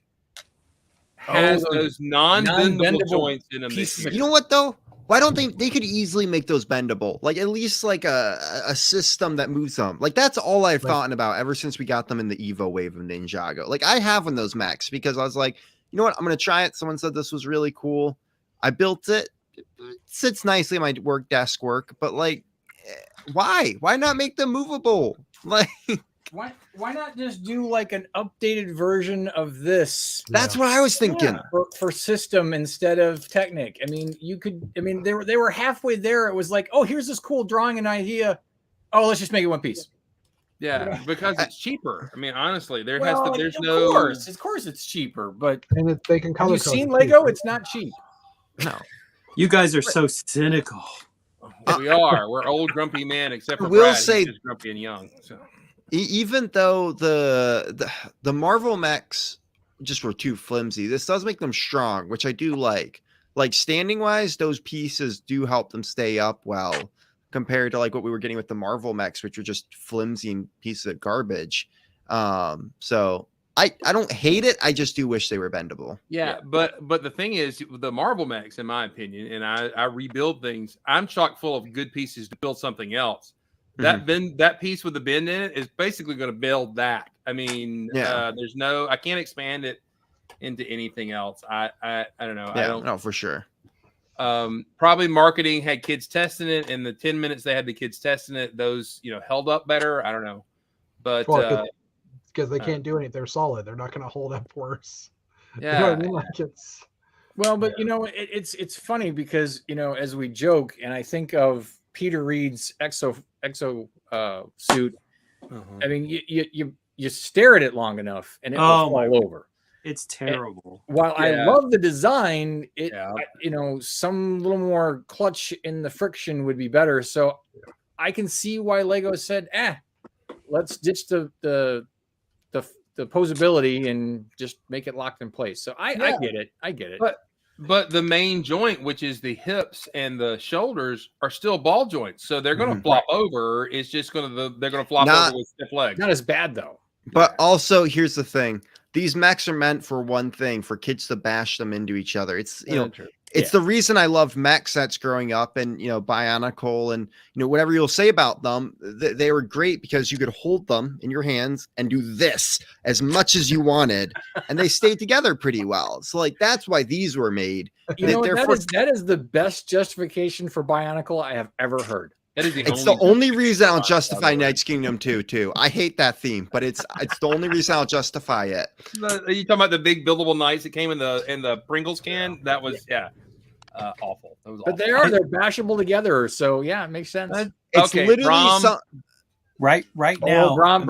has those those non-bendable non-bendable joints in them. pieces of- You know what though? Why don't they could easily make those bendable? Like at least like a system that moves them. Like that's all I've Right. thought about ever since we got them in the Evo wave of Ninjago. Like I have one of those mechs because I was like, you know what? I'm gonna try it. Someone said this was really cool. I built it. It sits nicely in my desk work, but like why? Why not make them movable? Like Why not just do like an updated version of this that's what I was thinking. for system instead of Technic? I mean, you could. I mean, they were halfway there. It was like, oh, here's this cool drawing and idea. Oh, let's just make it one piece. Yeah, because it's cheaper. I mean, honestly, there's Of no. course, it's cheaper, but And they can have color you code seen it, Lego? too. It's not cheap. No. You guys are so cynical. We are. We're old grumpy men, except for Will Brad. He's say- just grumpy and young. So. Even though the Marvel mechs just were too flimsy, this does make them strong, which I do like. Like standing wise, those pieces do help them stay up well compared to like what we were getting with the Marvel mechs, which are just flimsy and pieces of garbage. So I don't hate it. I just do wish they were bendable. Yeah, but the thing is, the Marvel mechs, in my opinion, and I rebuild things. I'm chock full of good pieces to build something else. That piece with the bend in it is basically going to build that. I mean, there's I can't expand it into anything else. I don't know. Yeah, I don't no, for sure. Probably marketing had kids testing it, and the 10 minutes they had the kids testing it, those held up better. I don't know, but Because they can't do anything. They're solid. They're not going to hold up worse. yeah, You know what I mean? Like it's Well, but it's funny because as we joke, and I think of Peter Reed's exo suit. I mean, you stare at it long enough, and it will fall over. It's terrible. While I love the design, Yeah. some little more clutch in the friction would be better. So I can see why Lego said, let's ditch the posability and just make it locked in place. So I get it. I get it. But the main joint, which is the hips and the shoulders, are still ball joints, so they're going to flop over. It's just they're going to flop over with stiff legs. Not as bad though. But also, here's the thing: these mechs are meant for one thing, for kids to bash them into each other. It's it's the reason I love mech sets growing up, and Bionicle, and whatever you'll say about them, they were great because you could hold them in your hands and do this as much as you wanted, and they stayed together pretty well. So like that's why these were made. That is the best justification for Bionicle I have ever heard. It's the only reason I'll justify Knight's Kingdom 2 too. I hate that theme, but it's the only reason I'll justify it. Are you talking about the big buildable knights that came in the Pringles can? That was awful. That was but awful. they're bashable together, so yeah, it makes sense. It's literally right now. Brom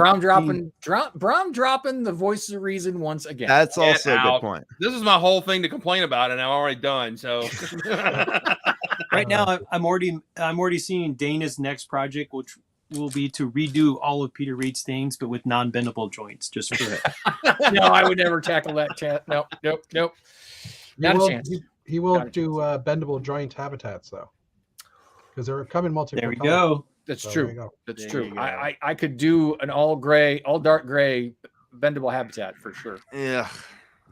dropping the voice of reason once again. That's also a good point. This is my whole thing to complain about, and I'm already done. So right now, I'm already seeing Dana's next project, which will be to redo all of Peter Reed's things, but with non-bendable joints, just for it. No, I would never tackle that chat. Nope. Not a chance. He will do bendable joint habitats though, because they're coming multiple. There we go. That's So true. there you go. That's There true. you go. I could do an all dark gray bendable habitat for sure. Yeah.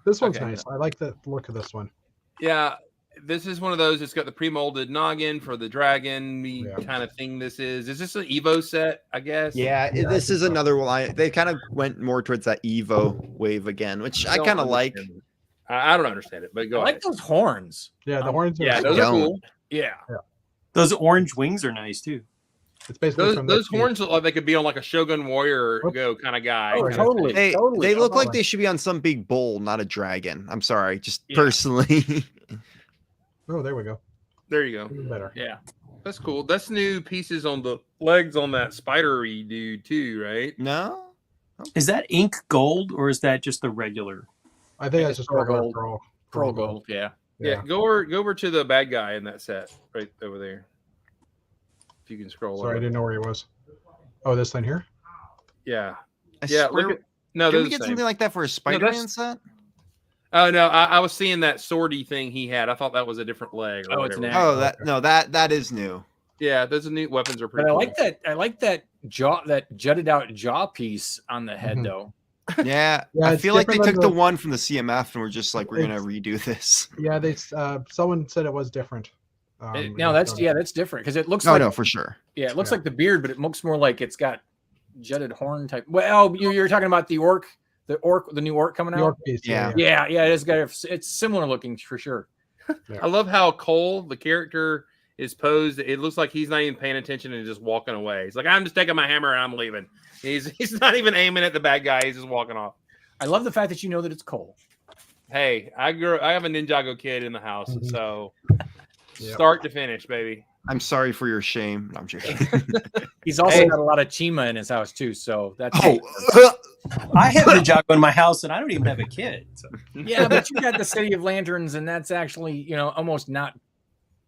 This one's Okay. nice. I like the look of this one. yeah, this is one of those. It's got the pre-molded noggin for the dragon kind of thing. This is this an Evo set? I guess. Yeah, this is another one. They kind of went more towards that Evo wave again, which I kind of like. I don't understand it, but go I ahead. like those horns. Yeah, the horns. Yeah, Are those are cool. Yeah. Those orange wings are nice too. It's basically Those horns look like they could be on like a Shogun Warrior Go kind of guy. Oh, kind of totally. thing. They look like Oh. they should be on some big bowl, not a dragon. I'm sorry, just Yeah. personally. Oh, there we go. There you go. Even better. Yeah. That's cool. That's new pieces on the legs on that spidery dude too, right? No, Is that ink gold or is that just the regular? I think that's just Pearl regular gold. Pearl gold. Yeah. Yeah. Go over to the bad guy in that set right over there. If you can scroll. Sorry, I over. didn't know where he was. Oh, this thing here? Yeah. I Yeah. swear, Look at, no, did they're we the get same. something like that for a Spider-Man that's- set? Oh no, I was seeing that swordy thing he had. I thought that was a different leg. Or Oh, it's an whatever. axe. Oh, that is new. Yeah, those are new weapons are pretty. But I cool. like that. I like that jaw, that jutted out jaw piece on the head, Mhm. though. Yeah, Yeah, I it's feel like they different took than the one from the CMF and we're just like, we're gonna It's- redo this. Yeah, they someone said it was different. No, that's different because it looks No, like no, for sure. yeah, it looks Yeah. like the beard, but it looks more like it's got jutted horn type. Well, you're talking about the new orc coming out. York piece. Yeah. Yeah, it's similar looking for sure. I love how Cole, the character, is posed. It looks like he's not even paying attention and just walking away. He's like, I'm just taking my hammer and I'm leaving. He's not even aiming at the bad guy. He's just walking off. I love the fact that you know that it's Cole. Hey, I have a Ninjago kid in the house, Mhm. so Yep. start to finish, baby. I'm sorry for your shame. No, I'm joking. He's also Hey. got a lot of Chima in his house too, so that's Oh, I have Ninjago in my house and I don't even have a kid. So. yeah. But you got the City of Lanterns, and that's actually almost not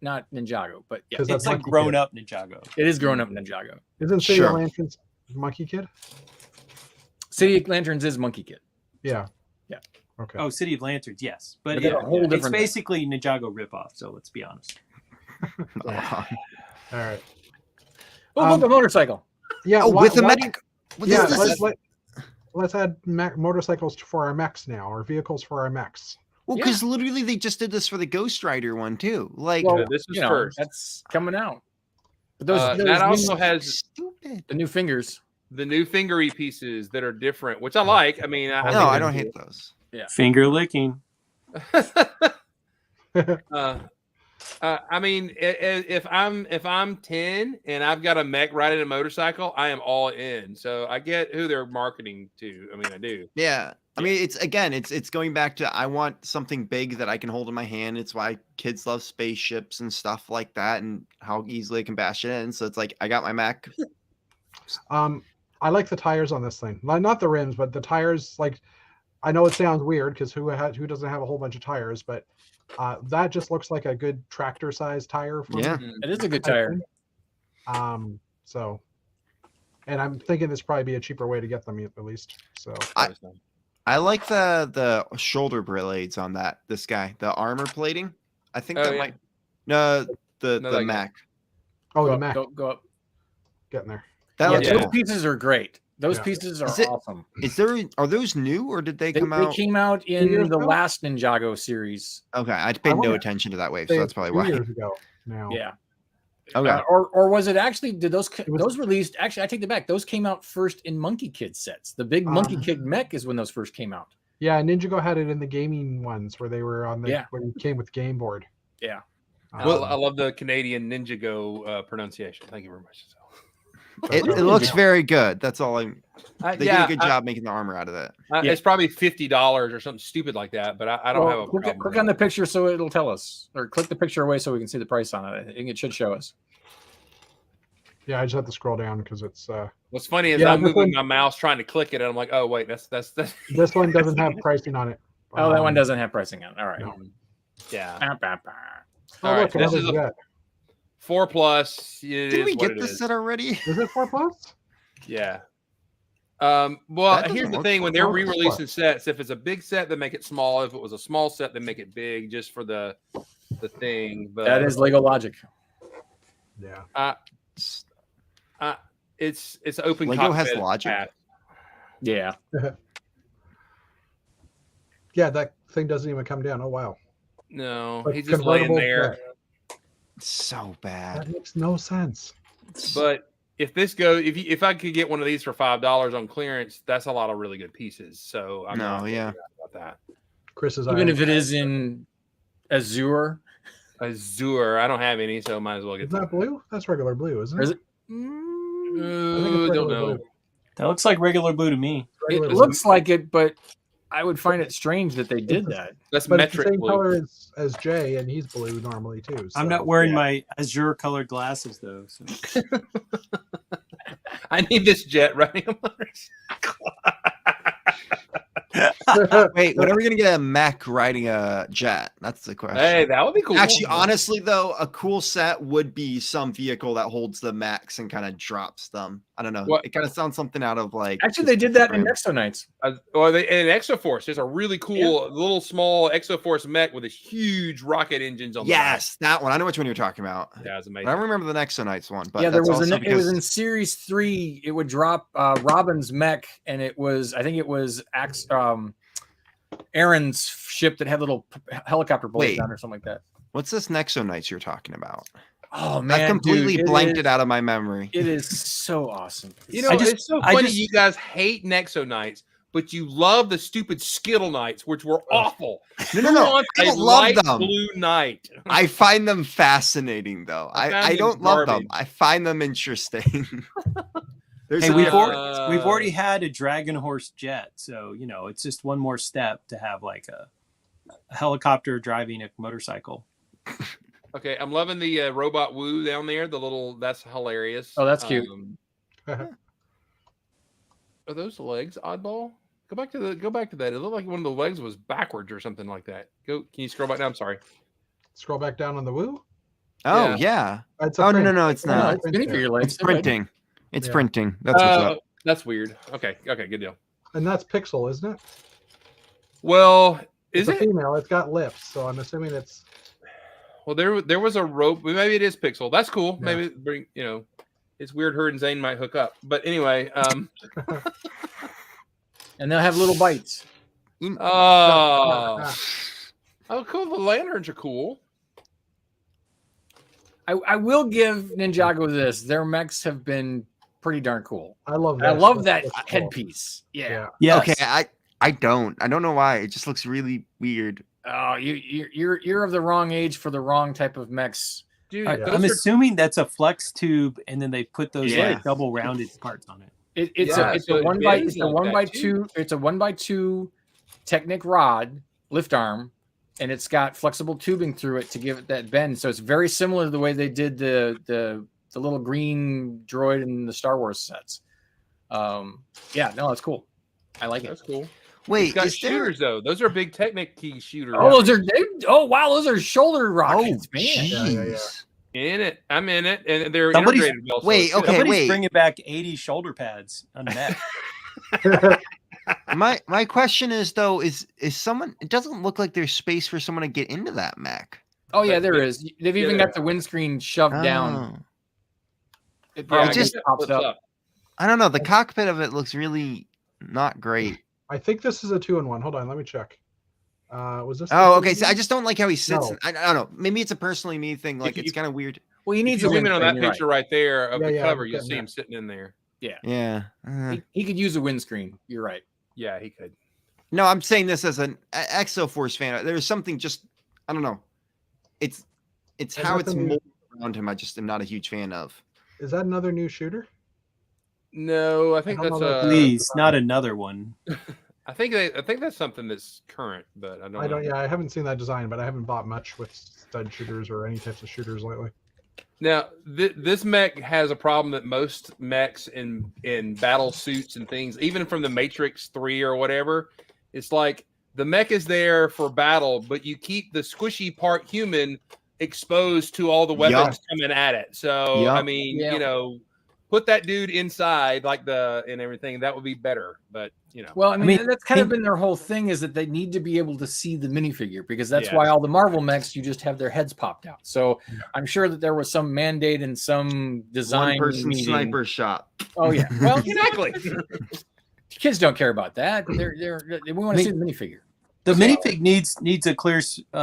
Ninjago, but yeah, 'Cause It's that's like Monkey grown Kid. up Ninjago. it is grown up Ninjago. Isn't City Sure. of Lanterns Monkey Kid? City of Lanterns is Monkey Kid. Yeah. Yeah. Okay. Oh, City of Lanterns, yes. But But they're a whole it's different- basically Ninjago ripoff, so let's be honest. oh. All right. Oh, look, a motorcycle. Yeah. Oh, why- with the why mech. What Yeah, is this? let's add motorcycles for our mechs now, or vehicles for our mechs. Well, because literally they just did this for the Ghost Rider one too. Like, Well, This is you know, first. that's coming out. But those That new- also has stupid. the new fingers. the new fingery pieces that are different, which I like. I mean, No, think I they're don't cool. hate those. Finger licking. I mean, if I'm 10 and I've got a mech riding a motorcycle, I am all in. So I get who they're marketing to. I mean, I do. Yeah. I mean, it's going back to I want something big that I can hold in my hand. It's why kids love spaceships and stuff like that, and how easily it can bash it in. So it's like I got my mech. I like the tires on this thing. Not the rims, but the tires. Like, I know it sounds weird because who doesn't have a whole bunch of tires, but that just looks like a good tractor size tire. For Yeah. me, It is a good I tire. think. So, and I'm thinking this probably be a cheaper way to get them at least. So I like the shoulder blades on this guy. The armor plating. I think Oh, that yeah. might no No, the that guy. mech. oh, Go the up, Mac go up. getting there. That Yeah, looks those cool. pieces are great. Those Yeah. pieces are Is it- awesome. Are those new or did they They, come they out? came out years in the ago? last Ninjago series. Okay, I paid no wanna attention to that wave, Say so that's probably 2 why. years ago now. Yeah. Okay. Or was it actually? Did was- those released? Actually, I take it back. Those came out first in Monkey Kid sets. The big Monkey Kid mech is when those first came out. Yeah, Ninjago had it in the gaming ones where they were on the Yeah. when it came with Game Board. Yeah. Well, I love the Canadian Ninjago pronunciation. Thank you very much. It looks very good. That's all I'm. They did yeah, a good job making the armor out of it. Yeah. It's probably $50 or something stupid like that, but I don't have a click, problem click with on the that. picture so it'll tell us, or click the picture away so we can see the price on it. I think it should show us. Yeah, I just have to scroll down because it's What's funny is Yeah, I'm this moving one- my mouse trying to click it, and I'm like, oh wait, that's this one doesn't have pricing on it. Oh, that one doesn't have pricing on it. All right. No. yeah. Bah, bah, bah. Oh, All right, look, this another is a jet. 4+. It Did is we what get it this is. set already? Is it 4+? Yeah. That Well, doesn't here's the look thing: when fun. they're No, it's re-releasing sets, if it's a big set, then make it small. If it was a small set, then make it big, just for the thing. But That is Lego logic. Yeah. it's open. Lego has cockpit logic? path. Yeah. Yeah, that thing doesn't even come down. Oh wow. No, Like he's just laying convertible there. jet. So bad. That makes no sense. But if this goes, if I could get one of these for $5 on clearance, that's a lot of really good pieces. So I'm not No, really yeah. mad about that. Chris is Even if it is in Azure. Azure. I don't have any, so might as well get Is that blue? That's regular blue, isn't it? Or is it? I think it's don't regular know. blue. That looks like regular blue to me. It Regular blue. looks like it, but I would find it strange that they did that. That's But it's the metric same blue. color as Jay, and he's blue normally too. I'm so- not wearing yeah. my Azure colored glasses though. So. I need this jet running on Mars. Wait, when are we gonna get a mech riding a jet? That's the question. Hey, that would be cool. Actually, honestly, though, a cool set would be some vehicle that holds the mechs and kind of drops them. I don't know. What- It kind of sounds something out of like. Actually, they did that in Rim. Exonites. Or in Exoforce, there's a really cool little small Exoforce mech with a huge rocket engines on Yes, that one. I know which one you're talking about. the back. Yeah, it's I amazing. don't remember the Nexonites one, but Yeah, there that's was also it was because- in Series 3. It would drop Robin's mech, and it was I think it was Aaron's ship that had little helicopter blades Wait. on or something like that. What's this Nexonites you're talking about? Oh man, I completely dude, blanked is- it out of my memory. It is so awesome. You know, I just- it's so I funny just- you guys hate Nexo Knights, but you love the stupid Skittle Knights, which were awful. No, Who no. wants I a don't love light them. blue knight? I find them fascinating, though. I found I them don't love them. garbage. I find them interesting. There's Hey, a we've difference. already, we've already had a Dragon Horse jet, so you know it's just one more step to have like a helicopter driving a motorcycle. Okay, I'm loving the robot Woo down there. The little that's hilarious. Oh, that's cute. Are those the legs, oddball? Go back to that. It looked like one of the legs was backwards or something like that. Can you scroll back down? I'm sorry. Scroll back down on the Woo. Oh, yeah. It's a Oh, no, print. no, it's Yeah, not. it's Mini figure legs. It's printing. It's Yeah. printing. That's what's up. That's weird. Okay, good deal. And that's Pixel, isn't it? Well, It's is a it? female. It's got lips, so I'm assuming it's. Well, there was a rope. Maybe it is Pixel. That's cool. Yeah. Maybe bring it's weird. Her and Zane might hook up. But anyway, And they'll have little bites. oh cool. The lanterns are cool. I will give Ninjago this. Their mechs have been pretty darn cool. I love. I this. love that That's cool. headpiece. Yeah. Yes. Okay, I don't know why. It just looks really weird. Oh, you're of the wrong age for the wrong type of mechs. Dude, I- those I'm are- assuming that's a flex tube, and then they put those Yeah. like double rounded parts on it. It's Yeah, a so it one by bends it's a like one that by too. two. It's a 1x2 Technic rod lift arm, and it's got flexible tubing through it to give it that bend. So it's very similar to the way they did the little green droid in the Star Wars sets. Yeah, no, it's cool. I like it. That's cool. Wait, It's got is there? shooters though. Those are big Technic key shooters. Oh, wow, those are shoulder rockets, man. jeez. In it. I'm in it, and they're Somebody's- integrated well. so wait, it's good. okay. Somebody's wait. bringing back 80 shoulder pads on that. My question is though, is someone? It doesn't look like there's space for someone to get into that mech. Oh yeah, But there it- is. They've even yeah. got the windscreen shoved down. Oh. It Yeah, I probably guess just it pops flips up. I don't know. The cockpit of it looks really not great. I think this is a 2-in-1. Hold on, let me check. Was this? the Oh, okay. So 2-in-1? I just don't like how he sits. No. I don't know. Maybe it's a personally me thing. Like you- it's kind of weird. Well, he If needs you a zoom in on windscreen. that You're picture right there of Yeah, the yeah, cover, I'm you'll getting see that. him sitting in there. Yeah. He could use a windscreen. You're right. Yeah, he could. No, I'm saying this as an Exoforce fan. There's something just I don't know. It's There's how it's nothing- molded around him. I just am not a huge fan of. Is that another new shooter? No, I think I don't that's know if- Please, not another one. I think that's something that's current, but I don't. I don't. know. Yeah, I haven't seen that design, but I haven't bought much with stud shooters or any types of shooters lately. Now, this mech has a problem that most mechs in battle suits and things, even from the Matrix 3 or whatever, it's like the mech is there for battle, but you keep the squishy part human exposed to all the weapons coming at it. So, I Yup. mean, Yeah. put that dude inside and everything. That would be better. But, Well, I mean, that's kind of he- been their whole thing is that they need to be able to see the minifigure because that's Yeah. why all the Marvel mechs you just have their heads popped out. So Yeah. I'm sure that there was some mandate and some design One person meeting. sniper shot. Oh yeah, well, exactly. kids don't care about that. We want to see the minifigure. The minifig needs a clear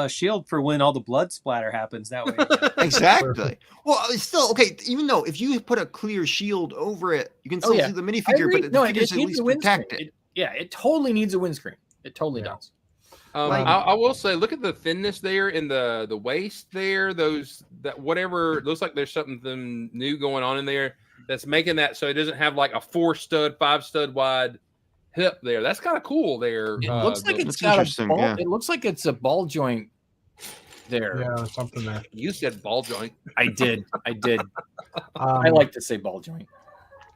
shield for when all the blood splatter happens. That way, Exactly. Well, it's still okay. Even though if you put a clear shield over it, you can Oh, still yeah. see the I minifigure, agree. but No, the it figures at needs least a windscreen. protect it. Yeah, it totally needs a windscreen. It totally Yeah. does. I will say, look at the thinness there in the waist there. Whatever looks like there's something new going on in there that's making that so it doesn't have like a 4-stud, 5-stud wide hip there. That's kind of cool there. It looks like it's That's got a interesting, ball. yeah. It looks like it's a ball joint there. Yeah, something there. You said ball joint. I did. I like to say ball joint.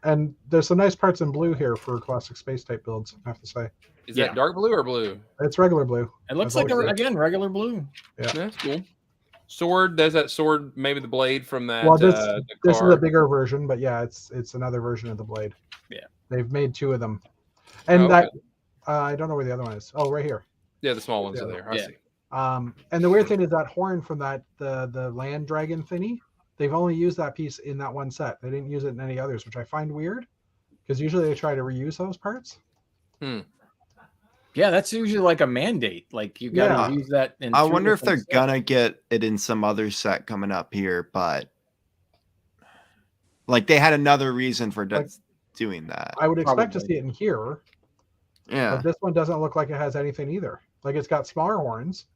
And there's some nice parts in blue here for classic space type builds, I have to say. Is that dark blue or blue? It's regular blue. It looks I've like always said. again regular blue. Yeah. That's cool. Sword, there's that sword, maybe the blade from that. Well, this the is car. a bigger version, but yeah, it's another version of the blade. Yeah. They've made 2 of them. And Okay. I don't know where the other one is. Oh, right here. Yeah, the small ones Yeah. are there. I Yeah. see. And the weird thing is that horn from the land dragon thingy, they've only used that piece in that one set. They didn't use it in any others, which I find weird because usually they try to reuse those parts. Yeah, that's usually like a mandate. Like you got to use that. In I 3 wonder if they're different sets. gonna get it in some other set coming up here, but like they had another reason for doing that. I would expect to Probably. see it in here, Yeah. but this one doesn't look like it has anything either. Like it's got smaller horns.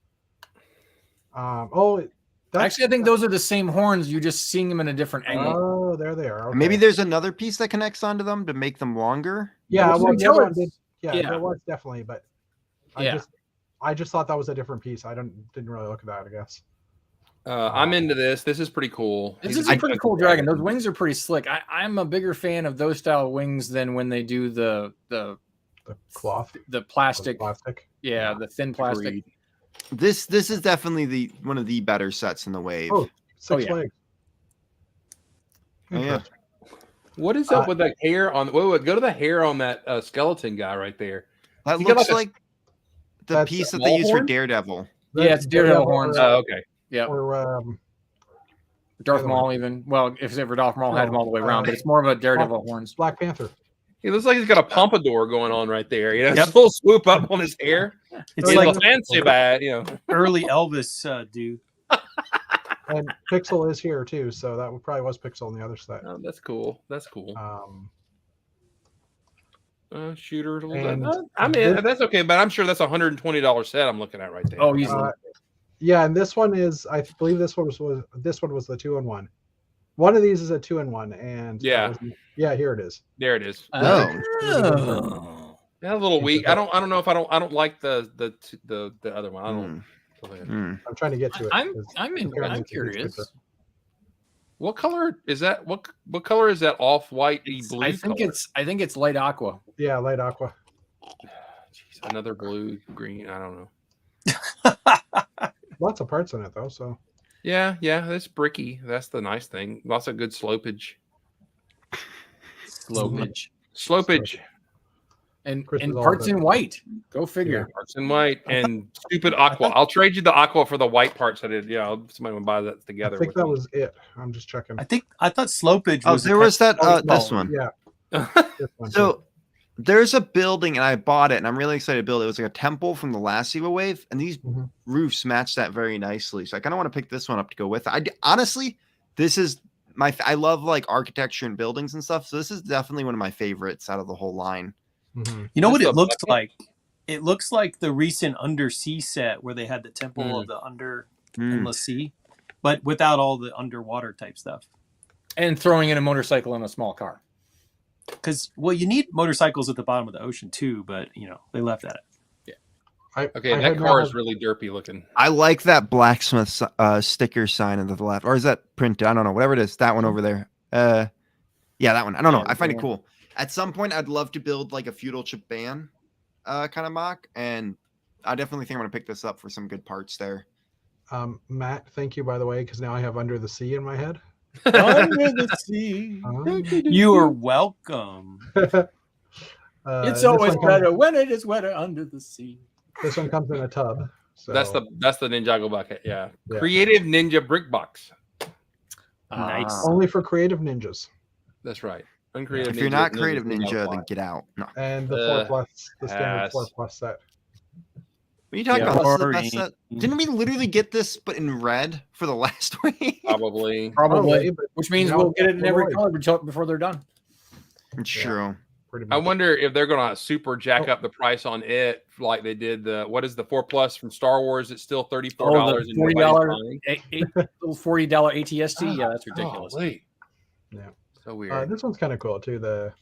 Actually, I think those are the same horns. You're just seeing them in a different angle. Oh, there they are. Okay. Maybe there's another piece that connects onto them to make them longer. Yeah, Those well, are the other one towards- did. Yeah, yeah. there was definitely, but Yeah. I just thought that was a different piece. I didn't really look at that, I guess. I'm into this. This is pretty cool. This is a pretty cool dragon. Those wings are pretty slick. I'm a bigger fan of those style wings than when they do the The cloth, plastic. plastic. Yeah, the thin plastic. Agreed. This is definitely one of the better sets in the wave. Oh, 6 yeah. legs. Oh, yeah. Interesting. What is up with that hair on? Wait, go to the hair on that skeleton guy right there. That You got looks like like the that's piece that small they use for horn? Daredevil. Yeah, it's Daredevil horns. Oh, okay. Yeah, Or Darth other Maul even. Well, if ever Darth Maul had them all the way around, uh, but it's more of a Daredevil horns. Black Panther. He looks like he's got a pompadour going on right there. You know, Yep. a little swoop up on his hair. It's He's like a fancy bad, you know. early Elvis dude. And Pixel is here too, so that probably was Pixel in the other set. Oh, that's cool. That's cool. Shooter. A little and bit. I mean, this- that's okay, but I'm sure that's a $120 set I'm looking at right there. Oh, easily. Yeah, and this one is, I believe this one was the 2-in-1. One of these is a 2-in-1, and Yeah. here it is. There it is. Oh. Yeah, a little weak. I don't know if I don't like the other one. I don't. Go ahead. I'm trying to get to it. I'm 'cause I'm apparently it's curious. cheaper. What color is that? What color is that off white blue? I think color? it's light aqua. Yeah, light aqua. Jeez, another blue, green. I don't know. Lots of parts in it though, so Yeah, it's bricky. That's the nice thing. Lots of good slopage. Slopage. And Chris is all parts about in it. white. Go figure. Parts in white and stupid aqua. I'll trade you the aqua for the white parts. I did. Yeah, somebody would buy that together. I think with that me. was it. I'm just checking. I thought Slopage Oh, was there was that this Oh, one. Yeah. This one, too. So there's a building, and I bought it, and I'm really excited to build it. It was like a temple from the last Evo wave, and these Mhm. roofs match that very nicely. So I kind of want to pick this one up to go with it. Honestly, this is I love like architecture and buildings and stuff. So this is definitely one of my favorites out of the whole line. Mhm. You know what That's it a looks bucket? like? It looks like the recent Undersea set where they had the Temple of the Under Endless Sea, but without all the underwater type stuff. And throwing in a motorcycle in a small car. Because you need motorcycles at the bottom of the ocean too, but they left that. Okay, I that had car not- is really derpy looking. I like that blacksmith sticker sign on the left, or is that printed? I don't know. Whatever it is, that one over there. Yeah, that one. I don't know. Yeah, I find it yeah. cool. At some point, I'd love to build like a feudal Japan kind of mock, and I definitely think I'm gonna pick this up for some good parts there. Matt, thank you by the way, because now I have Under the Sea in my head. Under the sea. You are welcome. It's this always one comes- better when it is wetter under the sea. This one comes in a tub. So That's the Ninjago bucket. Yeah. Yeah. Creative Ninja Brick Box. Nice. only for creative ninjas. That's right. Uncreative. If you're not creative Ninjas ninja, don't then apply. get out. No. And the 4+, the standard 4+ set. What are you talking Yeah. about? This is the Or best set. Didn't we literally get this but in red for the last week? Probably. Probably. But Which means now we'll it's get it in every Polaroid. color before they're done. It's Yeah. true. pretty I much. wonder if they're gonna super jack up the price on it, like they did the what is the 4+ from Star Wars? It's still $34 and nobody's buying. little $40 ATST. Yeah, that's ridiculous. Golly. Yeah. So weird. This one's kind of cool too. The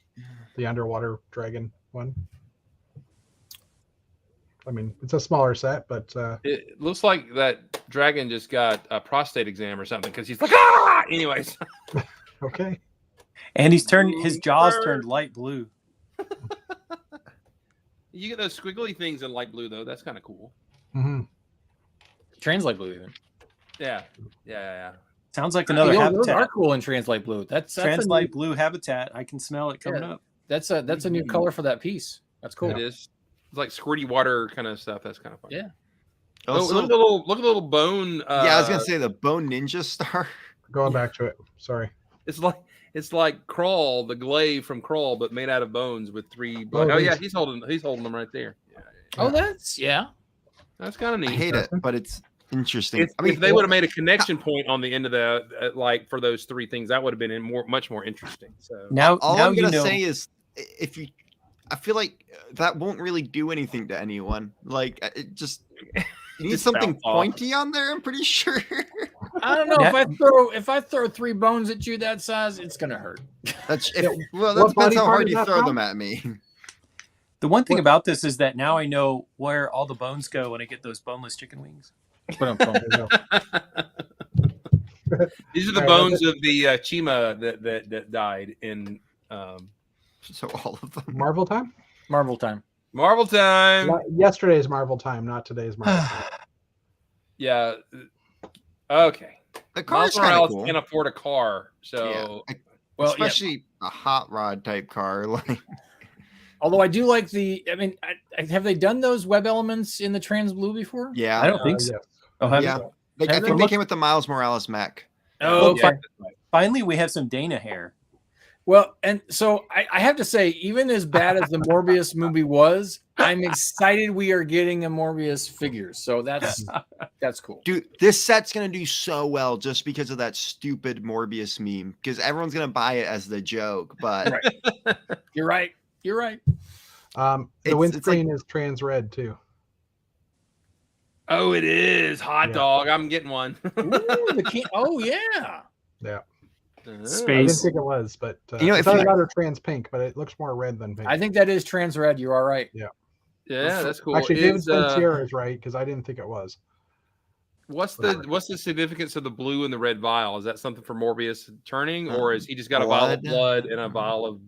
underwater dragon one. I mean, it's a smaller set, but It looks like that dragon just got a prostate exam or something because he's like, ah! Anyways. okay. And his jaws turned light blue. You get those squiggly things in light blue, though. That's kind of cool. Mm-hmm. Translate blue, even. Yeah. Sounds like another Those habitat. are cool in translate blue. That's Translate blue habitat. I can smell it coming up. That's a new color for that piece. That's cool. It is. It's like squirty water kind of stuff. That's kind of fun. Yeah. Also, look at the little bone. yeah, I was gonna say the Bone Ninja Star. Going back to it. Sorry. It's like Crawl, the glaive from Crawl, but made out of bones with 3. Oh yeah, he's holding them right there. Yeah. Oh, that's That's kind of neat. I hate it, but it's interesting. If they would have made a connection point on the end of the like for those 3 things, that would have been much more interesting. So Now I'm you gonna know. say is I feel like that won't really do anything to anyone. Like it just you need Just something bounce off. pointy on there. I'm pretty sure. I don't know if I throw 3 bones at you that size, it's gonna hurt. That's What that depends body how part hard is you that throw from? them at me. The one thing about this is that now I know where all the bones go when I get those boneless chicken wings. There you go. these are the All right, bones of the Chima that died in So all of them. Marvel time? Marvel time. Marvel time. Yesterday's Marvel time, not today's Marvel time. Yeah. Okay. The car's Miles kind of Morales cool. can't afford a car, so Well, Especially a hot rod type car. Like although I do like have they done those web elements in the Trans Blue before? yeah, I don't think so. Yes. Oh, have yeah. you? I Have think they? they came with the Miles Morales mech. Oh, Well, okay. Finally, we have some Dana hair. Well, and so I have to say, even as bad as the Morbius movie was, I'm excited we are getting a Morbius figure. So that's cool. Dude, this set's gonna do so well just because of that stupid Morbius meme. Because everyone's gonna buy it as the joke, but Right. You're right. The It's windscreen is trans red too. oh, it is hot Yeah. dog. I'm getting one. Ooh, oh yeah. Yeah. I didn't Space. think it was, but You know, it's if either you- that or trans pink, but it looks more red than pink. I think that is trans red. You are right. Yeah, that's cool. Actually, David Is, Sierra is right because I didn't think it was. what's the significance of the blue and the red vial? Is that something for Morbius turning, or is he just got a vial of blood. blood and a vial of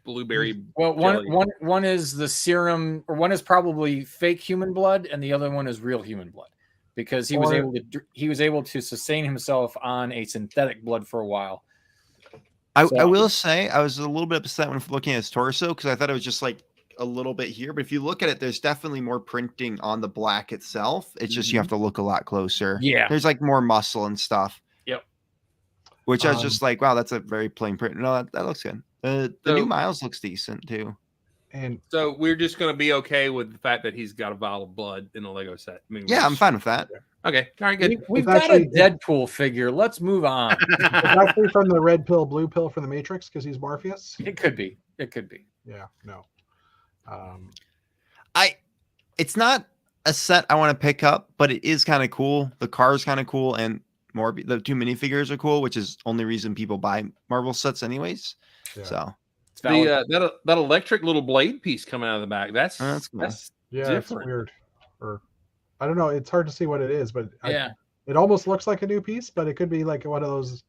blueberry? Well, jelly? one is the serum, or one is probably fake human blood, and the other one is real human blood, because he was able to sustain himself on a synthetic blood for a while. I will say I was a little bit upset when looking at his torso because I thought it was just like a little bit here. But if you look at it, there's definitely more printing on the black itself. It's just you have to look a lot closer. Yeah. There's like more muscle and stuff. Yep. Which I was just like, wow, that's a very plain print. No, that looks good. The new Miles looks decent too. And So we're just going to be okay with the fact that he's got a vial of blood in a Lego set. I mean, Yeah, I'm fine with that. Okay, all right, good. We've It's got actually- a Deadpool figure. Let's move on. it's actually from the red pill, blue pill from the Matrix because he's Morpheus. It could be. Yeah, no. It's not a set I want to pick up, but it is kind of cool. The car is kind of cool, and the 2 minifigures are cool, which is only reason people buy Marvel sets anyways. Yeah. So It's valid. That electric little blade piece coming out of the back. That's cool. Yeah, it's different. weird. Or I don't know. It's hard to see what it is, but Yeah. it almost looks like a new piece, but it could be like one of those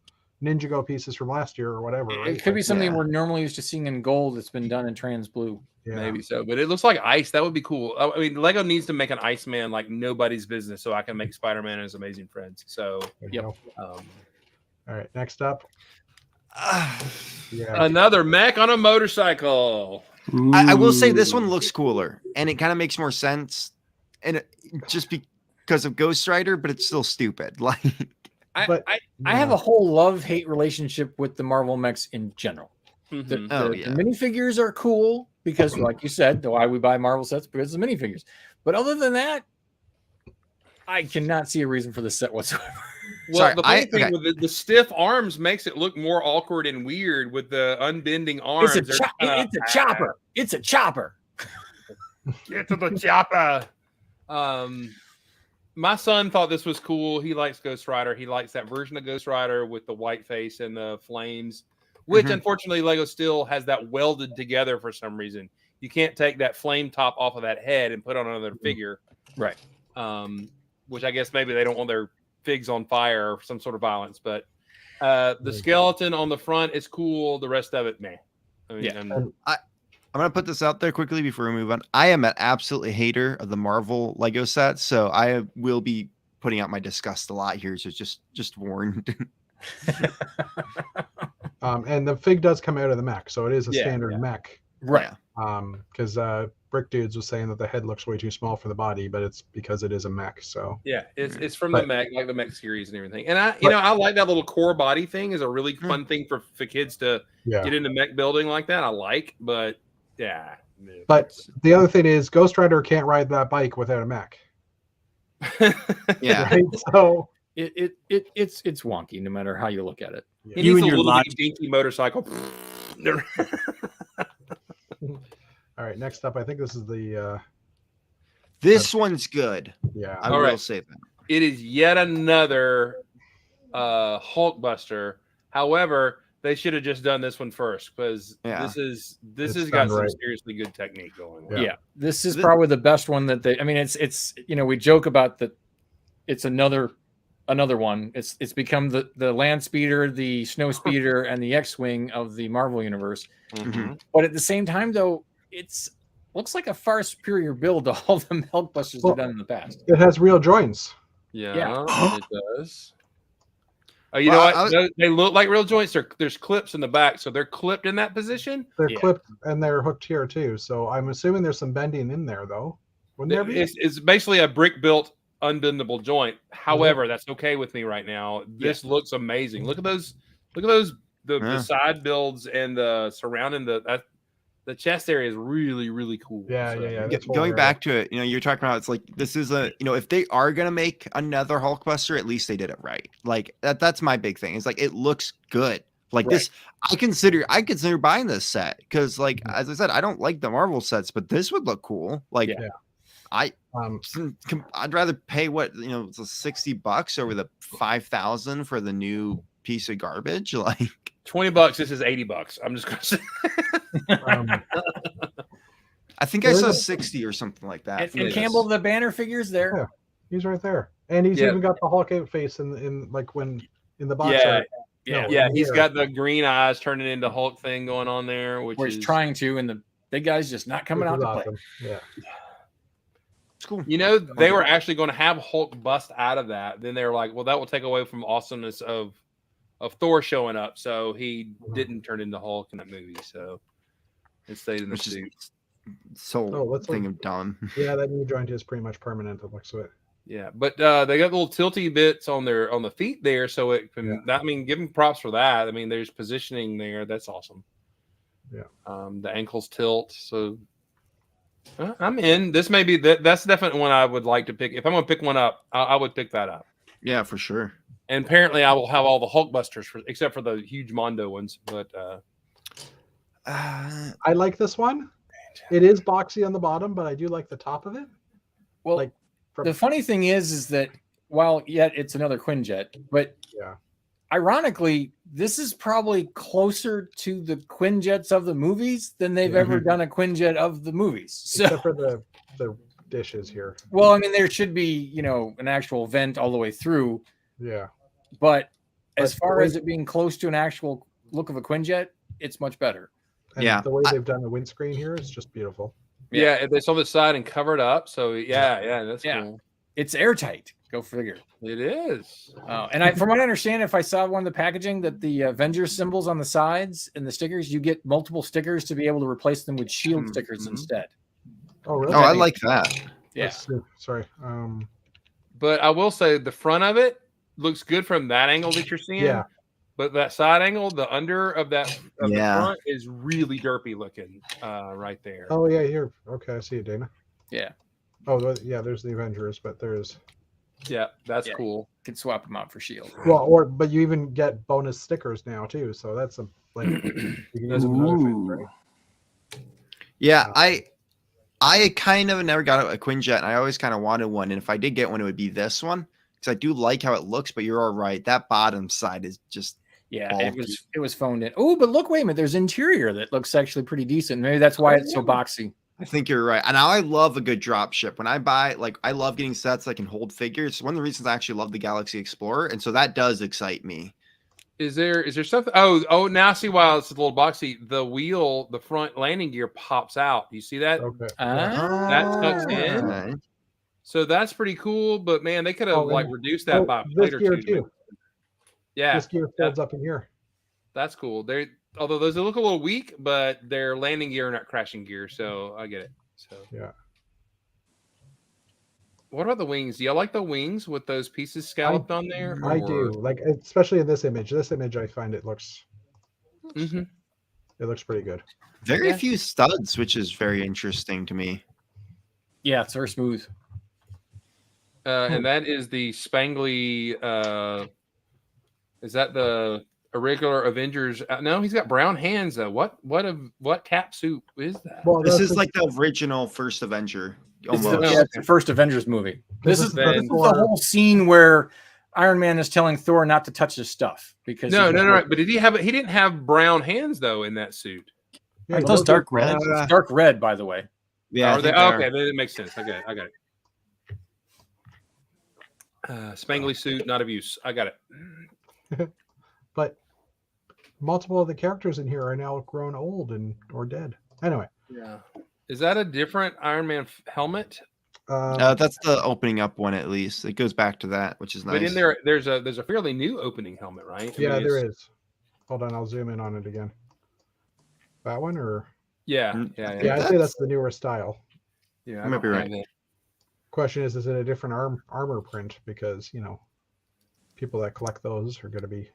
Ninjago pieces from last year or whatever. Right? It could be Like, something yeah. we're normally used to seeing in gold that's been done in trans blue. yeah. Maybe so, but it looks like ice. That would be cool. I mean, Lego needs to make an Iceman like nobody's business, so I can make Spider-Man and his amazing friends. So, There you Yep. go. um, All right. Next up. Yeah. another mech on a motorcycle. I will say this one looks cooler, and it kind of makes more sense, and just because of Ghost Rider, but it's still stupid. Like, But- I have a whole love-hate relationship with the Marvel mechs in general. The, Mhm. Oh, the yeah. minifigures are cool because, like you said, why we buy Marvel sets because of the minifigures. But other than that, I cannot see a reason for this set whatsoever. Well, Sorry, the funny thing with the stiff arms makes it look more awkward and weird with the unbending arms. It's a chopper. It's a chopper. Get to the chopper. My son thought this was cool. He likes Ghost Rider. He likes that version of Ghost Rider with the white face and the flames, which unfortunately Lego still has that welded together for some reason. You can't take that flame top off of that head and put on another figure. Right. Which I guess maybe they don't want their figs on fire or some sort of violence. But the skeleton on the front is cool. The rest of it, meh. I mean, I'm going to put this out there quickly before we move on. I am an absolute hater of the Marvel Lego sets, so I will be putting out my disgust a lot here. So just warned. And the fig does come out of the mech, so it is a standard mech. Right. Because Brick Dudes was saying that the head looks way too small for the body, but it's because it is a mech. So yeah, it's from the mech, like the mech series and everything. And I like that little core body thing. Is a really fun thing for kids to get into mech building like that. I like, but yeah. But the other thing is, Ghost Rider can't ride that bike without a mech. Yeah. Right? So it's wonky no matter how you look at it. He needs a little dinky motorcycle. All right, next up, I think this is the. This one's good. Yeah, I will say that. It is yet another Hulkbuster. However, they should have just done this one first because this has got some seriously good technique going on. Yeah, this is probably the best one that they. I mean, it's we joke about that. It's another one. It's become the land speeder, the snow speeder, and the X-wing of the Marvel universe. Mm-hmm. But at the same time, though, looks like a far superior build to all the Hulkbusters they've done in the past. It has real joints. Yeah. It does. You know what? They look like real joints. There's clips in the back, so they're clipped in that position. They're clipped and they're hooked here too. So I'm assuming there's some bending in there, though. Wouldn't there be? It's basically a brick-built, unbendable joint. However, that's okay with me right now. This looks amazing. Look at those. The side builds and the surrounding the chest area is really, really cool. Yeah. Going back to it, you're talking about it's like this is if they are gonna make another Hulkbuster, at least they did it right. Like that's my big thing. It's like it looks good. Like this, I consider buying this set because, like as I said, I don't like the Marvel sets, but this would look cool. Like I'd rather pay it's $60 over the 5,000 for the new piece of garbage. Like $20. This is $80. I'm just gonna say. I think I saw 60 or something like that. And Campbell, the banner figure's there. Yeah, he's right there, and he's even got the Hulk out face in the box. He's got the green eyes turning into Hulk thing going on there, where he's trying to, and the big guy's just not coming out to play. Yeah. It's cool. They were actually going to have Hulk bust out of that. Then they were like, well, that will take away from awesomeness of Thor showing up. So he didn't turn into Hulk in that movie. So it stayed in the suit. Thing of dumb. Yeah, that new joint is pretty much permanent. It looks like. Yeah, but they got little tilty bits on the feet there, so it can. I mean, give them props for that. I mean, there's positioning there. That's awesome. Yeah. The ankles tilt. So I'm in. This may be that's definitely one I would like to pick. If I'm going to pick one up, I would pick that up. Yeah, for sure. And apparently, I will have all the Hulkbusters except for the huge Mondo ones. But I like this one. It is boxy on the bottom, but I do like the top of it. Well, the funny thing is that while it's another Quinjet, but ironically, this is probably closer to the Quinjets of the movies than they've ever done a Quinjet of the movies. So, except for the dishes here. Well, I mean, there should be an actual vent all the way through. Yeah. But as far as it being close to an actual look of a Quinjet, it's much better. And the way they've done the windscreen here is just beautiful. Yeah, it's on the side and covered up. So that's cool. It's airtight. Go figure. It is. And from what I understand, if I saw one of the packaging that the Avengers symbols on the sides and the stickers, you get multiple stickers to be able to replace them with shield stickers instead. Oh, really? Oh, I like that. Yeah. Sorry. But I will say the front of it looks good from that angle that you're seeing. Yeah. But that side angle, the under of the front is really derpy looking right there. Oh, yeah, here. Okay, I see it, Dana. Yeah. Oh, yeah, there's the Avengers, but there's... Yeah, that's cool. can swap them out for Shield. Well, but you even get bonus stickers now too. So that's a like you can use them in other things, right? Yeah, I kind of never got a Quinjet, and I always kind of wanted one. And if I did get one, it would be this one because I do like how it looks. But you're all right. That bottom side is just It was phoned in. Oh, but look, wait a minute. There's interior that looks actually pretty decent. Maybe that's why it's so boxy. I think you're right. And now I love a good drop ship. When I buy, like, I love getting sets that can hold figures. It's one of the reasons I actually love the Galaxy Explorer, and so that does excite me. Is there something? Oh, now I see why it's a little boxy. The front landing gear pops out. You see that? Okay. That tucks in. Right. So that's pretty cool. But man, they could have like reduced that by a this plate or gear two. too. Yeah, This gear folds up in here. that's cool. Although those look a little weak, but they're landing gear, not crashing gear. So I get it. So Yeah. What about the wings? Do y'all like the wings with those pieces scalloped on there? I do like, especially in this image. This image, I find it looks Mm-hmm. it looks pretty good. Very few studs, which is very interesting to me. Yeah, it's very smooth. And that is the Spangly. Is that the irregular Avengers? No, he's got brown hands though. What cap suit is that? Well, This that's is like the original first Avenger. This is Almost. it's the first Avengers movie. This is the the whole scene where Iron Man is telling Thor not to touch his stuff because No. But did he have? He didn't have brown hands though in that suit. yeah, Are those dark red? It's dark red, by the way. Yeah, I Are they? think they are. Okay, that makes sense. I got it. Spangly suit, not of use. I got it. but multiple of the characters in here are now grown old or dead. Anyway, Yeah. Is that a different Iron Man helmet? That's the opening up one at least. It goes back to that, which is nice. But in there's a fairly new opening helmet, right? I yeah, mean, there is. Hold on, I'll zoom in on it again. That one, or Yeah. yeah, I'd say that's the newer style. Yeah, You might be right. Question is it a different armor print? Because people that collect those are going to be.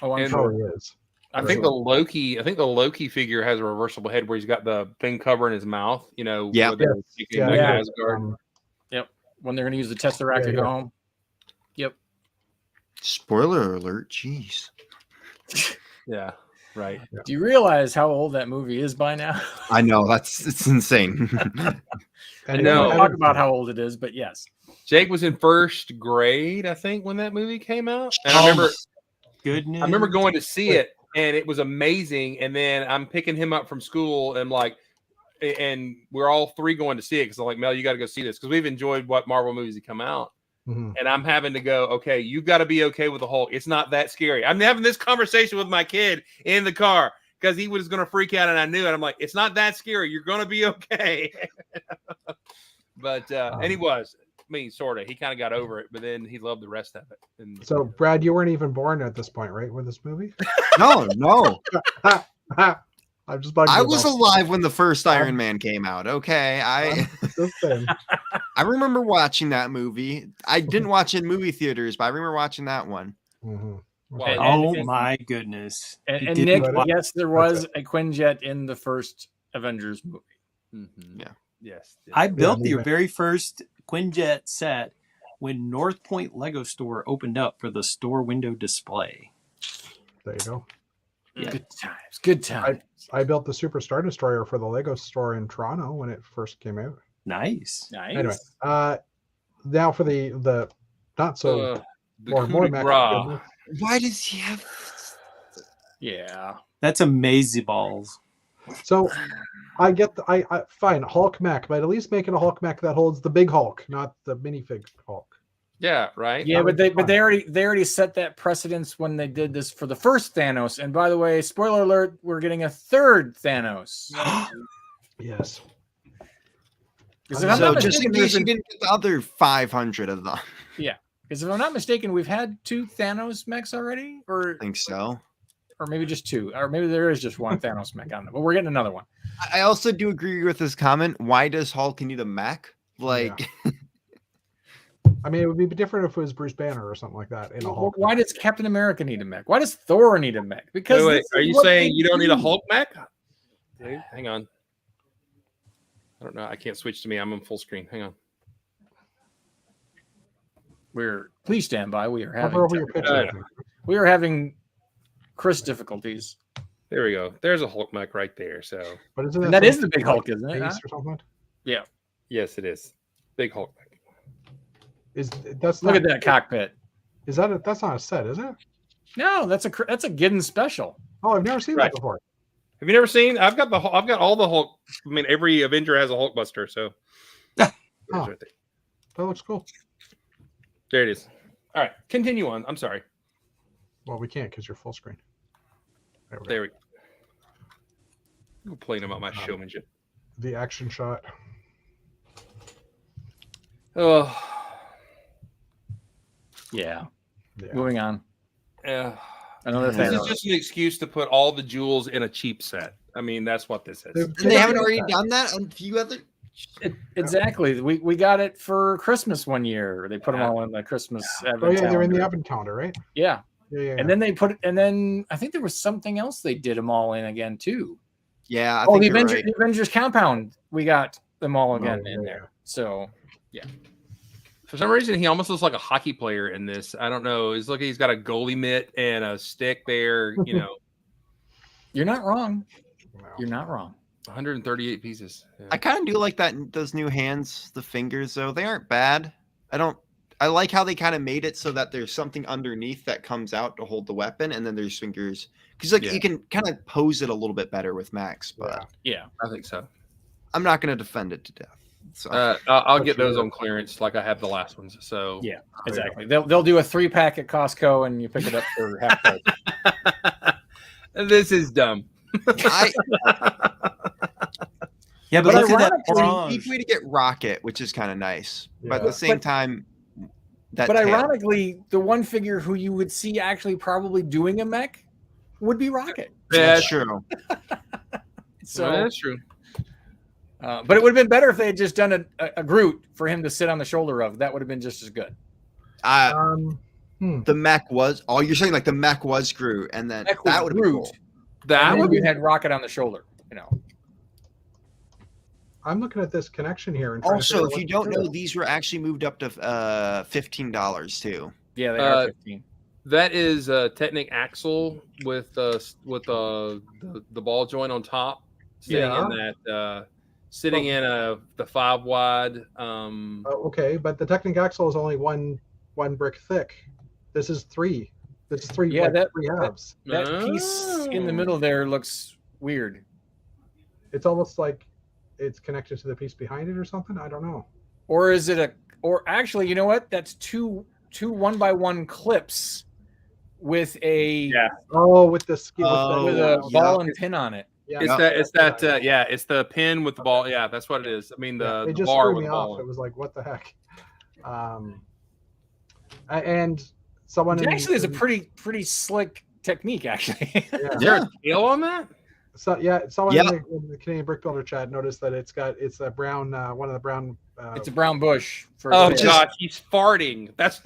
Oh, I'm And- sure. Probably is. I think the Loki figure has a reversible head where he's got the thing covering his mouth. Yeah. where they're taking back Yeah. Asgard. When they're going to use the Tesseract to go home. Spoiler alert. Jeez. Yeah, right. Do you realize how old that movie is by now? I know it's insane. And know. We'll talk about how old it is, but yes. Jake was in first grade, I think, when that movie came out. And Goodness. I remember going to see it, and it was amazing. And then I'm picking him up from school, and and we're all three going to see it because I'm like, Mel, you got to go see this because we've enjoyed what Marvel movies that come out. Mhm. And I'm having to go, okay, you've got to be okay with the Hulk. It's not that scary. I'm having this conversation with my kid in the car because he was going to freak out, and I knew it. I'm like, it's not that scary. You're going to be okay. But and he was. I mean, sort of. He kind of got over it, but then he loved the rest of it. And So, Brad, you weren't even born at this point, right? With this movie? No. I'm just bugging I you was about- alive when the first Iron Man came out. Okay. I'm just saying. I remember watching that movie. I didn't watch it in movie theaters, but I remember watching that one. Mhm. Well, Okay. Oh And- my goodness. And, You and didn't Nick, watch- yes, there was a Quinjet in the first Avengers movie. Mhm. Yeah. Yes. I built the moving. very first Quinjet set when North Point Lego store opened up for the store window display. There you go. Yeah. Good times. Good times. I built the Super Star Destroyer for the Lego store in Toronto when it first came out. Nice. Nice. Anyway, now for the not so The more coup de mech grace. goodness. Why does he have? Yeah. That's amazing balls. So I get I fine Hulk mech, but at least make it a Hulk mech that holds the big Hulk, not the minifig Hulk. Yeah, right. Yeah, That but would be they fun. already set that precedence when they did this for the first Thanos. And by the way, spoiler alert, we're getting a third Thanos. Yes. Because if I'm So not just in mistaken, case you didn't get the other 500 of them. because if I'm not mistaken, we've had 2 Thanos mechs already, or I think so. maybe just 2, or maybe there is just one Thanos mech. I don't know, but we're getting another one. I also do agree with this comment. Why does Hulk need a mech? Like, I mean, it would be different if it was Bruce Banner or something like that in a Hulk. Why does Captain America need a mech? Why does Thor need a mech? Because Wait, this is are you what saying they you don't need a do. Hulk mech? Dude, hang on. I don't know. I can't switch to me. I'm on full screen. Hang on. Please stand by. We are Hover having over your picture. we are having Chris difficulties. There we go. There's a Hulk mech right there. So, But isn't And that some is the big like, Hulk, isn't it? base or something? yes, it is. Big Hulk mech. That's Look not, at that cockpit. that's not a set, is it? No, that's a Giddens special. Oh, I've never seen Right. that before. Have you never seen? I've got all the Hulk. I mean, every Avenger has a Hulkbuster. So, Oh. right there. That looks cool. There it is. All right, continue on. I'm sorry. Well, we can't because you're full screen. There we go. There we go. I'm complaining about my showmanship. The action shot. Oh, Yeah. Yeah. Moving on. yeah. Another This thing. is just an excuse to put all the jewels in a cheap set. I mean, that's what this is. And they haven't already done that on a few other. Exactly. We got it for Christmas one year. They put them all in the Christmas. Oh yeah, they're in the calendar. advent calendar, right? Yeah. Yeah. And then they put it, and then I think there was something else they did them all in again too. Yeah, I Oh, think the you're Avengers, right. the Avengers compound. We got them all again Oh, in yeah. there. So For some reason, he almost looks like a hockey player in this. I don't know. He's got a goalie mitt and a stick there. You know, you're not wrong. No. You're not wrong. 138 pieces. Yeah. I kind of do like those new hands, the fingers though. They aren't bad. I like how they kind of made it so that there's something underneath that comes out to hold the weapon, and then there's fingers because Yeah. you can kind of pose it a little bit better with Max. But Yeah. I think so. I'm not going to defend it to death. So I'll But get those you're- on clearance like I have the last ones. So Yeah. Exactly. They'll do a 3-pack at Costco, and you pick it up for half price. This is dumb. I Yeah, but But look at that it's an orange. easy way to get Rocket, which is kind of nice. But at Yeah. the same time, that But tail. ironically, the one figure who you would see actually probably doing a mech would be Rocket. That's true. So, that's true. but it would have been better if they had just done a Groot for him to sit on the shoulder of. That would have been just as good. The mech was. Oh, you're saying like the mech was Groot, and then Mech was that would be Groot. cool. That And then would you had Rocket on the shoulder. You know. I'm looking at this connection here and trying to Also, figure if out you what don't to know, do. these were actually moved up to $15 too. Yeah, they are 15. That is a Technic axle with the ball joint on top, sitting in that the 5 wide. Okay, but the Technic axle is only one brick thick. This is 3. This is 3. Yeah, like, that- 3 halves. That piece in the middle there looks weird. It's almost like it's connected to the piece behind it or something. I don't know. Or is it or actually, you know what? That's two 1x1 clips with a Oh, with the skin. Oh, with a yeah. ball and pin on it. Yeah, It's it's the pin with the ball. Yeah, that's what it is. I mean it the just bar threw with me the ball. off. It was like, what the heck? And someone It actually is a pretty slick technique, actually. Is yeah. there a tail on that? So someone Yeah. in the Canadian Brick Builder chat noticed that it's a brown one of the brown. It's a brown bush. For Oh the- God, he's farting. That's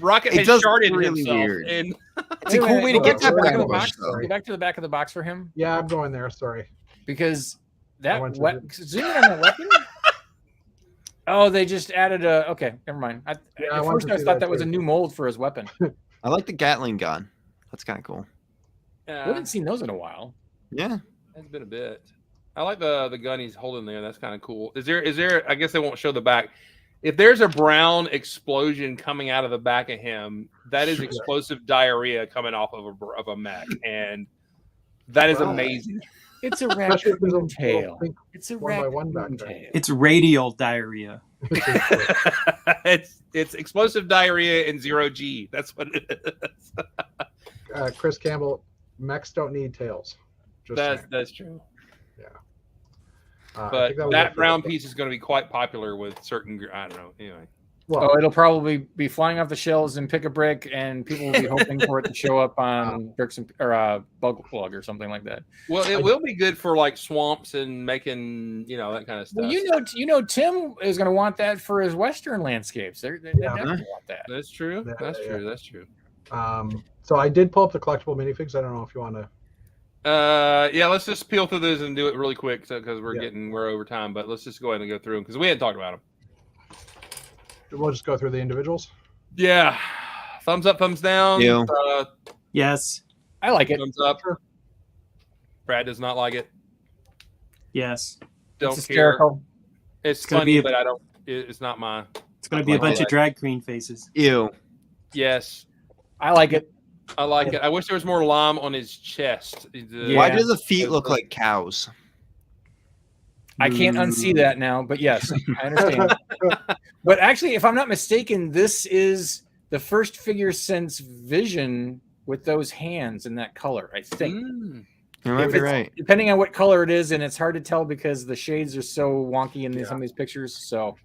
Rocket It has does sharded look really himself. weird. And It's a cool way to Go get back to the back of the Brown box. Bush, though. Go back to the back of the box for him, Yeah, I'm going there. Sorry. because I that went to zoom in on that weapon. Oh, they just added a. Okay, never mind. I At wanted first, to I see thought that that was a too. new mold for his weapon. I like the Gatling gun. That's kind of cool. We haven't seen those in a while. Yeah. it's been a bit. I like the gun he's holding there. That's kind of cool. Is there? I guess they won't show the back. If there's a brown explosion coming out of the back of him, that is explosive diarrhea coming off of a mech, and that is Wow. amazing. It's a Especially if there's a raccoon tail. little pink It's a 1x1 back raccoon there. tail. It's radial diarrhea. it's explosive diarrhea in 0G. That's what it is. Chris Campbell, mechs don't need tails. Just saying. That's true. I But think was that it for brown the- piece is going to be quite popular with certain. I don't know. Anyway, Well, Oh, it'll probably be flying off the shelves and pick a brick, and people will be hoping for it to show up on bricks or bug plug or something like that. well, it will be good for like swamps and making that kind of stuff. Well, you know, Tim is going to want that for his western landscapes. They definitely want that. That's true. Yeah, That's yeah. true. That's true. so I did pull up the collectible minifigs. I don't know if you want to. Yeah, let's just peel through those and do it really quick because we're Yeah. we're over time. But let's just go ahead and go through them because we hadn't talked about them. we'll just go through the individuals. Yeah. Thumbs up, thumbs down. You. Yes. I like it. Thumbs up. Sure. Brad does not like it. Yes. Don't It's care. hysterical. It's gonna funny, be a- but I don't. It's not mine. It's going to be a bunch of drag queen faces. Ew. Yes, I like it. I like it. I wish there was more lime on his chest. Why Yeah. do the feet look like cows? I can't unsee that now, but yes, I understand. But actually, if I'm not mistaken, this is the first figure since Vision with those hands in that color, I think. Mm. You might If be it's- right. Depending on what color it is, and it's hard to tell because the shades are so wonky in some of these pictures. So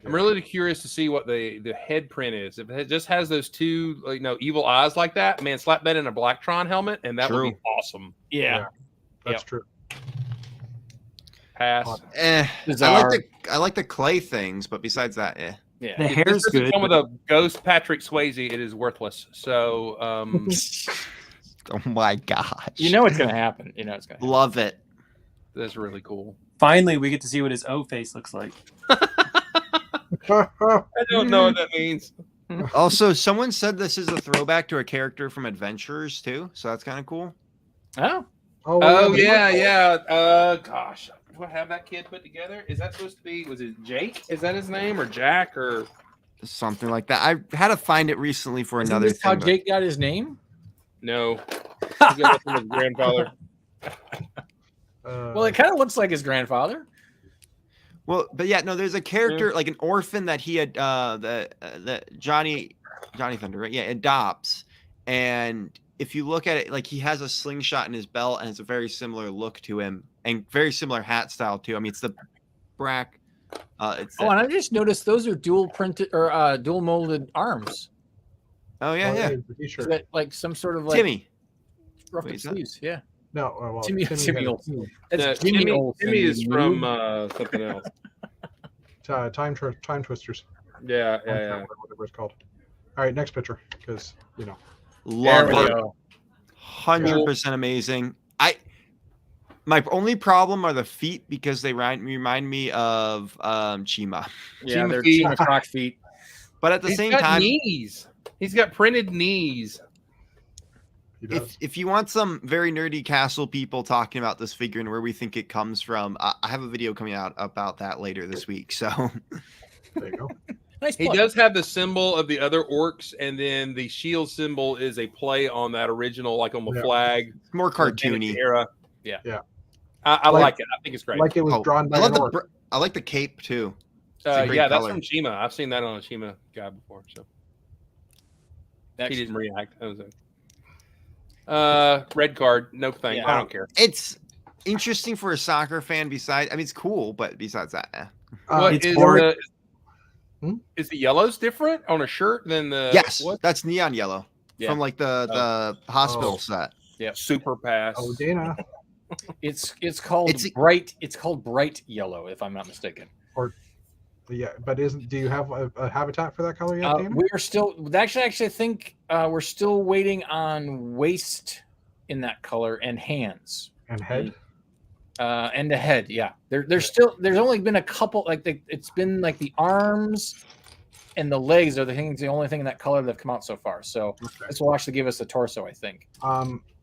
I'm really curious to see what the head print is. If it just has those two, evil eyes like that, man, slap that in a Blacktron helmet, and that would be True. awesome. yeah, That's true. Pass. Bizarre. I like the clay things, but besides that, yeah. The If this hair's doesn't good. come with but- a ghost Patrick Swayze, it is worthless. So, oh my gosh. You know it's gonna happen. You know it's gonna happen. Love it. that's really cool. Finally, we get to see what his O face looks like. I don't know what that means. Also, someone said this is a throwback to a character from Adventurers too, so that's kind of cool. Oh, Oh yeah. Gosh, do I have that kid put together? Is that supposed to be? Was it Jake? Is that his name, or Jack, or? Something like that. I had to find it recently for isn't another this how thing. but- Jake got his name? No, he got that from his grandfather. Well, it kind of looks like his grandfather. Well, but yeah, no, there's a character like an orphan that he had that Johnny Thunder, right? Yeah, adopts. And if you look at it, like he has a slingshot in his belt and it's a very similar look to him and very similar hat style too. I mean, it's the brack. It's Oh, and I just noticed those are dual printed or dual molded arms. yeah. The t-shirt. Is that like some sort of like Timmy. rough Wait, is that- sleeves? Yeah. No, well, Timmy had- Olsen. That's No, Jimmy Olsen. Timmy is you from noob. something else. Time Twisters. Yeah. Whatever it's called. All right, next picture, because Love There we it. go. 100% amazing. My only problem are the feet because they remind me of Chima. Yeah, Chima they're feet. Chima croc feet. But at the He's same got time, knees. He's got printed knees. he does. if you want some very nerdy castle people talking about this figure and where we think it comes from, I have a video coming out about that later this week. So There you go. Nice He plug. does have the symbol of the other orcs, and then the shield symbol is a play on that original, like on the Yeah. flag. more cartoony. Era. Yeah. Yeah. I Like- like it. I think it's great. Like it was Oh, drawn by I love an orc. I like the cape too. It's a great yeah, that's color. from Chima. I've seen that on a Chima guy before. So he didn't react. That was it. Red card. No thank. Yeah. I don't care. It's interesting for a soccer fan. Besides, I mean, it's cool, but besides that, What it's is boring. is the yellows different on a shirt than the yes, What? that's neon yellow Yeah. from like the hospital Oh. set. Super pass. Oh, Dana. It's called It's- bright. It's called bright yellow, if I'm not mistaken. Yeah, but do you have a habitat for that color yet, Dana? We are still actually. I think we're still waiting on waist in that color and hands And head? and the head. Yeah, there's still. There's only been a couple. It's been like the arms and the legs are the only thing in that color that have come out so far. So Okay. this will actually give us a torso, I think.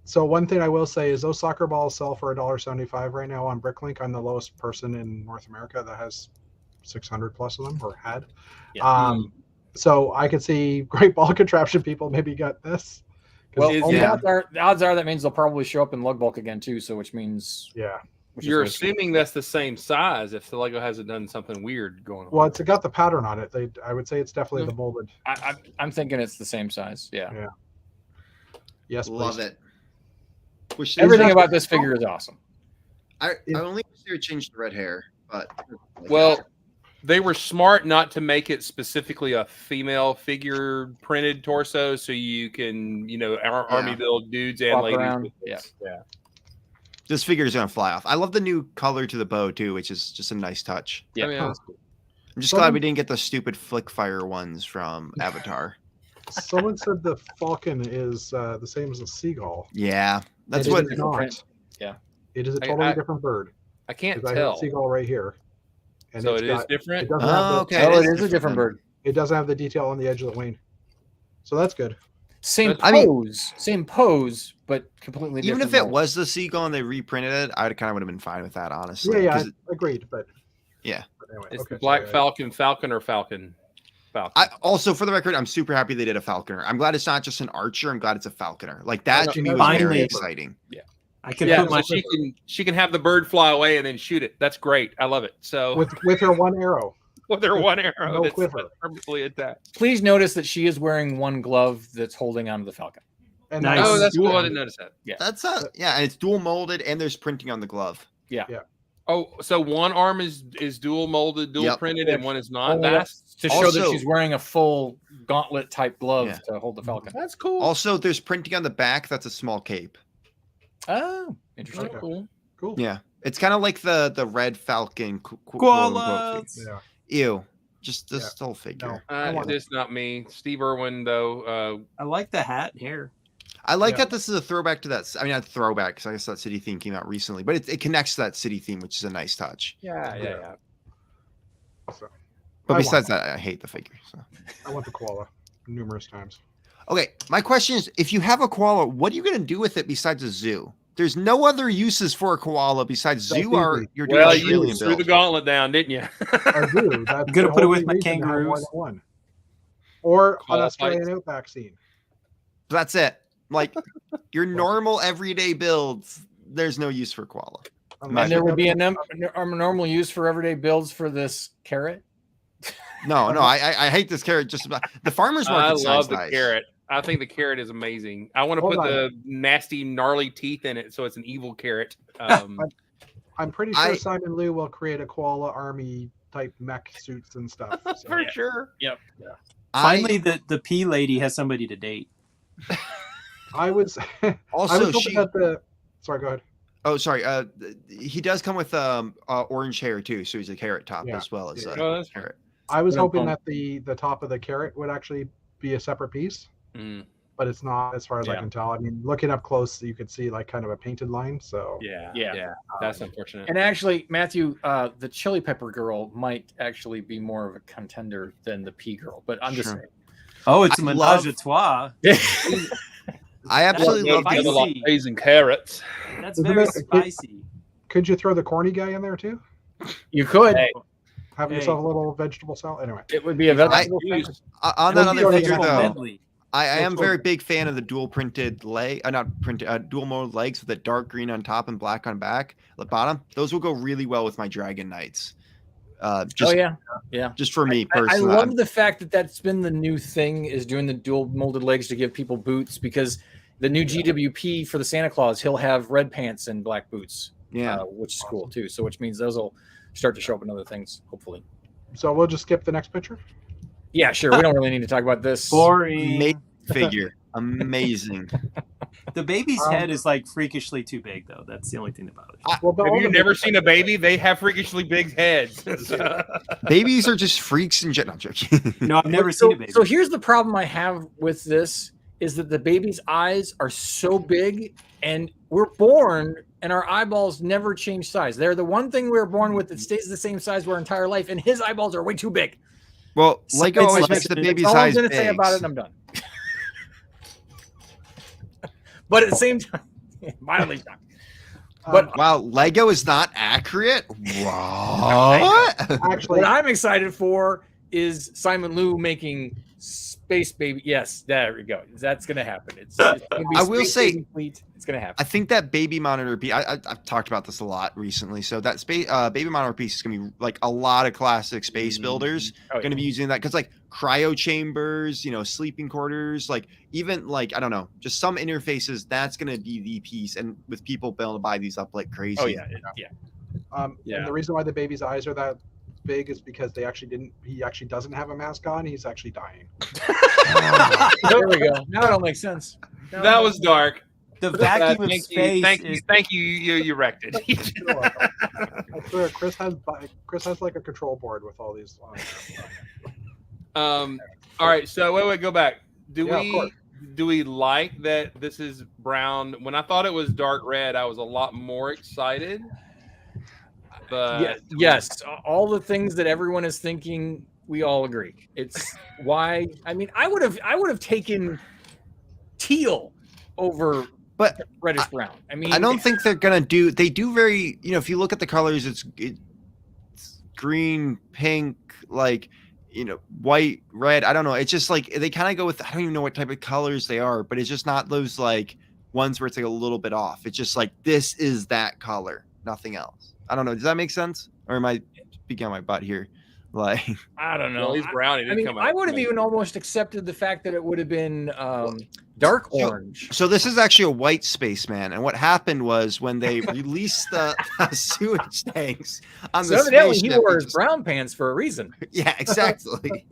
So one thing I will say is those soccer balls sell for $1.75 right now on Bricklink. I'm the lowest person in North America that has 600 plus of them or had. Yeah. So I could see great ball contraption people maybe got this. 'Cause Well, is- the yeah. odds are that means they'll probably show up in lug bulk again too. So which means yeah. which is You're what it's- assuming that's the same size if the Lego hasn't done something weird going on. Well, it's got the pattern on it. I would say it's definitely the molded. I'm thinking it's the same size. Yeah. Yes, please. Love it. Wish Everything that- about this figure is awesome. I only wish they would change the red hair, but Well, they were smart not to make it specifically a female figure printed torso, so you can, army build dudes and Walk ladies. around, with this. Yeah. this figure is gonna fly off. I love the new color to the bow too, which is just a nice touch. Yeah. I mean, that's cool. I'm just Someone- glad we didn't get the stupid flick fire ones from Avatar. Someone said the falcon is the same as a seagull. Yeah, that's It what. is different not. print. Yeah. It is a I- totally I- different bird. I can't Because I have a tell. seagull right here. And So it's it is got- different. It doesn't have Oh, the, okay. Oh, it is is a different then. bird. It doesn't have the detail on the edge of the wing, so that's good. Same I mean- pose, same pose, but completely Even different. if it mold. was the seagull and they reprinted it, I kind of would have been fine with that, honestly. Yeah, 'cause agreed. But Yeah. But anyway, It's okay, the Black sorry, Falcon, Falcon, or Falcon. I also, for the record, I'm super happy they did a falconer. I'm glad it's not just an archer. I'm glad it's a falconer. Like that know, to me was finally. very exciting. I can Yeah, put my so she can have the bird fly away and then shoot it. That's great. I love it. So with her one arrow. with their one arrow, no that's quiver. perfectly attacked. Please notice that she is wearing one glove that's holding onto the Falcon. And Nice. Oh, that's dual- cool. I didn't notice that. That's yeah, and it's dual molded and there's printing on the glove. Oh, so one arm is dual molded, dual Yep. printed, and one is not. Only That's to show that Also- she's wearing a full gauntlet type glove Yeah. to hold the Falcon. that's cool. Also, there's printing on the back. That's a small cape. Oh, interesting. Okay. cool. Cool. Yeah, it's kind of like the red falcon. koalas. Yeah. Ew, just this whole figure. No. I want It's not me. Steve Irwin, though. I like the hat and hair. I like Yeah. that this is a throwback to that. I mean, not throwback because I guess that city theme came out recently, but it connects to that city theme, which is a nice touch. Yeah. So, But I besides that, I hate the figure. So. I want the koala numerous times. Okay, my question is: if you have a koala, what are you going to do with it besides a zoo? There's no other uses for a koala besides That's zoo. Or easy. you're doing Well, a you trillion threw the build. gauntlet down, didn't you? I do. That's I'm gonna the put it whole with my reason to have more kangaroos. than one. Or an Koala Australian fights. outback scene. That's it. Like your normal everyday builds, there's no use for koala. Unless And there you would have be a some- normal use for everyday builds for this carrot. No, I hate this carrot. Just about the farmers I market. love sounds the nice. carrot. I think the carrot is amazing. I want to Hold put on. the nasty, gnarly teeth in it, so it's an evil carrot. I'm pretty sure I- Simon Liu will create a koala army type mech suits and stuff. So. for sure. Finally, the P lady has somebody to date. I was I Also, was hoping that the sorry, go ahead. Oh, sorry. He does come with orange hair too, so he's a carrot top Yeah. as well as Yeah. Oh, that's carrot. I was Good hoping point. that the top of the carrot would actually be a separate piece, Mm, but it's not as far as I Yeah. can tell. I mean, looking up close, you could see like kind of a painted line. So yeah. That's unfortunate. And actually, Matthew, the chili pepper girl might actually be more of a contender than the pea girl, but I'm just Sure. saying. Oh, it's a I menage love- a trois. I absolutely love spicy. these. like raising carrots. That's Isn't very that- spicy. could you throw the corny guy in there too? You could. Hey. Have Hey. yourself a little vegetable salad. Anyway, It would be a vegetable I- thing. On that Well, other you figure already though, have Medley. I am That's very what- big fan of the dual printed leg, not printed, dual mode legs with the dark green on top and black on back, the bottom. Those will go really well with my Dragon Knights. Just, Oh yeah. just for me I personally. love the fact that that's been the new thing is doing the dual molded legs to give people boots because the new GWP for the Santa Claus, he'll have red pants and black boots, Yeah. which is cool too. So which means those will start to show up in other things, hopefully. so we'll just skip the next picture. Yeah, sure. We don't really need to talk about this. Boring. Amazing figure. Amazing. The baby's Um, head is like freakishly too big, though. That's the only thing about it. Well, but Have all you the never big- seen a baby? They have freakishly big heads. Babies are just freaks in general. I'm joking. No, I've never so, seen a baby. So here's the problem I have with this is that the baby's eyes are so big and we're born and our eyeballs never change size. They're the one thing we were born with that stays the same size our entire life, and his eyeballs are way too big. Well, So Lego it's always like- makes the that's baby's That's all I'm eyes going to big. say about it, and I'm done. But at the same time, mildly shocked. But Wow, Lego is not accurate. What? actually, what I'm excited for is Simon Liu making Space Baby. Yes, there we go. That's going to happen. It's gonna be I will Space say- Baby Fleet. It's going to happen. I think that baby monitor piece. I've talked about this a lot recently. So that baby monitor piece is going to be like a lot of classic space builders Oh, yeah. going to be using that because like cryo chambers, sleeping quarters, like even like I don't know, just some interfaces. That's going to be the piece, and with people being able to buy these up like crazy. Oh yeah. Yeah. and the reason why the baby's eyes are that big is because he actually doesn't have a mask on. He's actually dying. There we go. Now it all makes sense. That was dark. the vacuum of Thank space you. Thank is you. Thank you. You wrecked it. I swear, Chris has like a control board with all these. All right. So wait. Go back. Yeah, of course. Do we like that this is brown? When I thought it was dark red, I was a lot more excited. But Yes. All the things that everyone is thinking we all agree. It's why. I mean, I would have taken teal over But reddish brown. I mean, I don't think they're gonna do. They do very. You know, if you look at the colors, it's green, pink, like white, red. I don't know. It's just like they kind of go with. I don't even know what type of colors they are, but it's just not those like ones where it's like a little bit off. It's just like this is that color, nothing else. I don't know. Does that make sense? Or am I speaking on my butt here? Like I don't know. Well, he's brown. He I didn't mean, come out. I would have even almost accepted the fact that it would have been dark orange. So this is actually a white spaceman, and what happened was when they released the sewage tanks on So the evidently, he spaceship, wore it his just- brown pants for a reason. Yeah, exactly.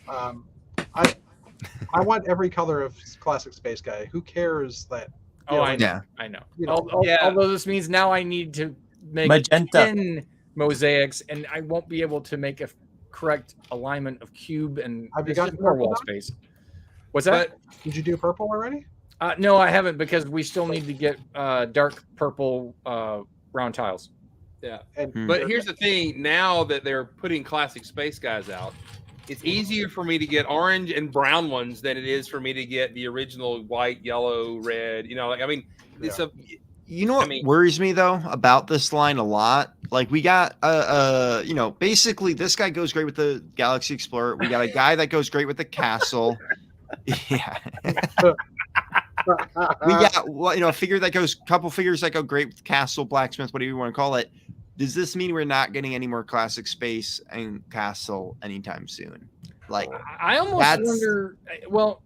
I want every color of classic space guy. Who cares that? Oh, I know. Yeah. I know. You know, Yeah. Although this means now I need to make Magenta. 10 mosaics, and I won't be able to make a correct alignment of cube, and Have you it's gotten just more purple wall done? space. What's that? But Did you do purple already? No, I haven't, because we still need to get dark purple round tiles. yeah. And But here's the thing: now that they're putting classic space guys out, it's easier for me to get orange and brown ones than it is for me to get the original white, yellow, red. You know, like I mean, it's a You know what I mean- worries me though about this line a lot? Like we got basically this guy goes great with the Galaxy Explorer. We got a guy that goes great with the castle. Yeah. We got a figure that goes couple figures that go great with castle, blacksmith, whatever you want to call it. Does this mean we're not getting any more classic space and castle anytime soon? Like I almost That's- wonder. Well,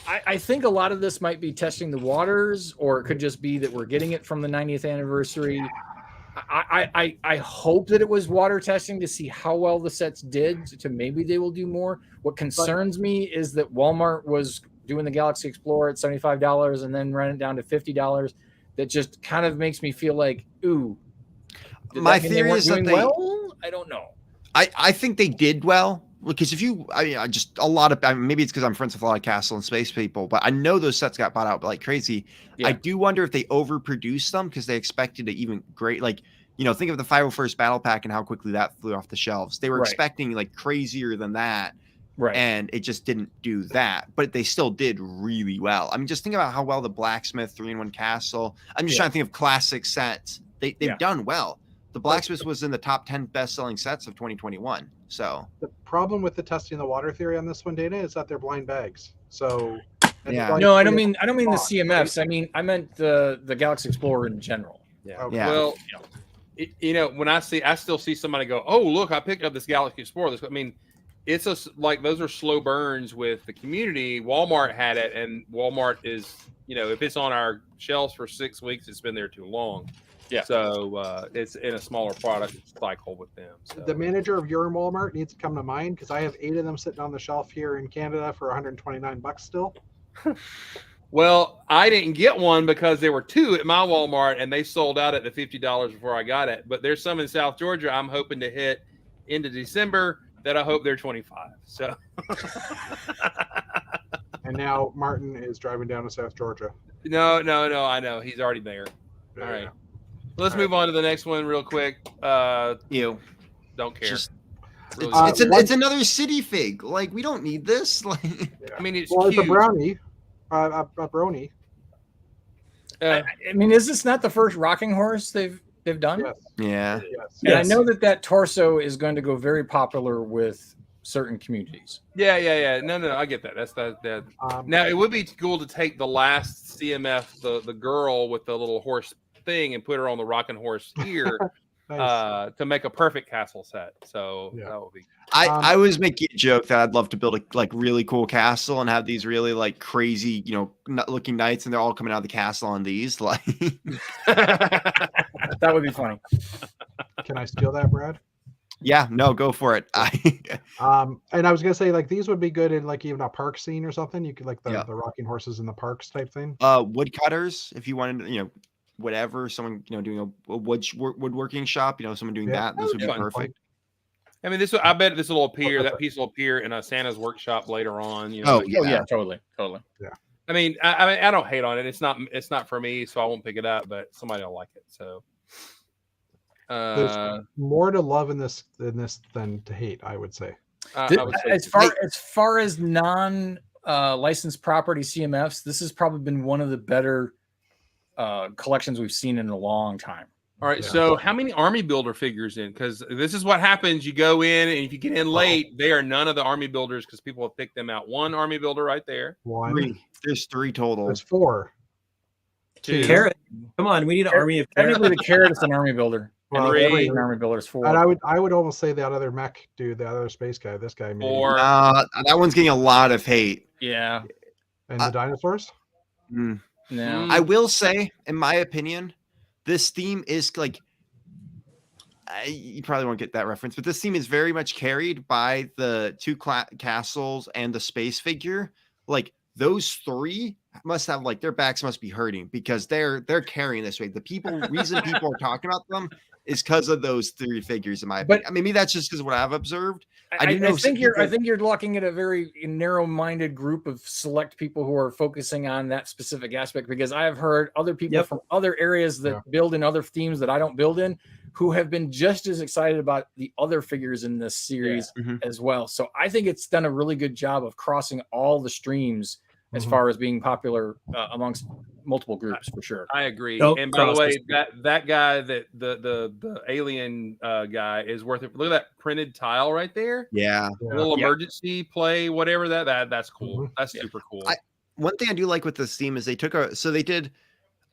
I think a lot of this might be testing the waters, or it could just be that we're getting it from the 90th anniversary. I hope that it was water testing to see how well the sets did. To maybe they will do more. What concerns me is that Walmart was doing the Galaxy Explorer at $75 and then ran it down to $50. That just kind of makes me feel like, ooh. did My that mean they theory weren't is that doing they- well? I don't know. I think they did well because if you, maybe it's because I'm friends with a lot of castle and space people, but I know those sets got bought out like crazy. Yeah. I do wonder if they overproduced them because they expected to even great, like, think of the 501st Battle Pack and how quickly that flew off the shelves. They were Right. expecting like crazier than that, Right. and it just didn't do that. But they still did really well. I mean, just think about how well the Blacksmith 3-in-1 Castle. I'm just Yeah. trying to think of classic sets. They've Yeah. done well. The Blacksmith was in the top 10 best-selling sets of 2021. So the problem with the testing the water theory on this one, Dana, is that they're blind bags. So and Yeah. blind No, I don't theory- mean the box, CMFs. I meant the Galaxy Explorer in general. Okay. Yeah. Well, when I still see somebody go, "Oh, look, I picked up this Galaxy Explorer." I mean, it's like those are slow burns with the community. Walmart had it, and Walmart is, if it's on our shelves for 6 weeks, it's been there too long. Yeah. So it's in a smaller product cycle with them. So. The manager of your Walmart needs to come to mind because I have 8 of them sitting on the shelf here in Canada for $129 still. Well, I didn't get one because there were 2 at my Walmart, and they sold out at the $50 before I got it. But there's some in South Georgia I'm hoping to hit into December that I hope they're 25. So And now Martin is driving down to South Georgia. no, I know he's already there. All right. Let's move on to the next one real quick. Don't care. just Really it's another city fig. Like we don't need this. Like I mean, it's Well, it's a cute. brownie, a brony. Uh, I mean, is this not the first rocking horse they've done? Yes, yeah. yes. And I Yes. know that torso is going to go very popular with certain communities. yeah. No, I get that. That's that. Now it would be cool to take the last CMF, the girl with the little horse thing, and put her on the rocking horse here Nice. to make a perfect castle set. So Yeah. that would be. I was making a joke that I'd love to build a like really cool castle and have these really like crazy, looking knights, and they're all coming out of the castle on these. Like That would be funny. Can I steal that, Brad? yeah, no, go for it. And I was gonna say like these would be good in like even a park scene or something. You could like the, Yeah. the rocking horses in the parks type thing. Woodcutters, if you wanted, whatever, someone, doing a woodworking shop, someone doing Yeah. that, this would be Fun. perfect. I mean, I bet this will appear. That piece will appear in a Santa's workshop later on. Oh, like- yeah. Oh yeah, totally. I mean, I don't hate on it. It's not for me, so I won't pick it up. But somebody will like it. So Uh, More to love in this than to hate, I would say. I would say As far as non licensed property CMFs, this has probably been one of the better collections we've seen in a long time. all right. Yeah. So, how many Army Builder figures in? Because this is what happens: you go in, and if you get in late, they are none of the Army Builders because people have picked them out. One Army Builder right there. One. Three. There's 3 total. There's 4. Two. Carrot. Come on, we need an army of carrots. Technically, the carrot is an army builder. Well, Three. Every army builder is 4. And I would almost say that other mech dude, the other space guy, this guy, maybe. 4. That one's getting a lot of hate. Yeah. And the dinosaurs. Mm. No. I will say, in my opinion, this theme is like, you probably won't get that reference, but this theme is very much carried by the 2 castles and the space figure. Like those 3 must have like their backs must be hurting because they're carrying this way. The reason people are talking about them is because of those 3 figures, in my opinion. Maybe that's just because what I've observed. I think you're looking at a very narrow-minded group of select people who are focusing on that specific aspect, because I have heard other people from other areas that build in other themes that I don't build in who have been just as excited about the other figures in this series as well. So I think it's done a really good job of crossing all the streams as far as being popular amongst multiple groups, for sure. I agree. Nope, And by the way, that guy, that the alien guy is worth it. Look at that printed tile right there. Yeah. A little emergency play, whatever that's cool. That's super cool. One thing I do like with this theme is they did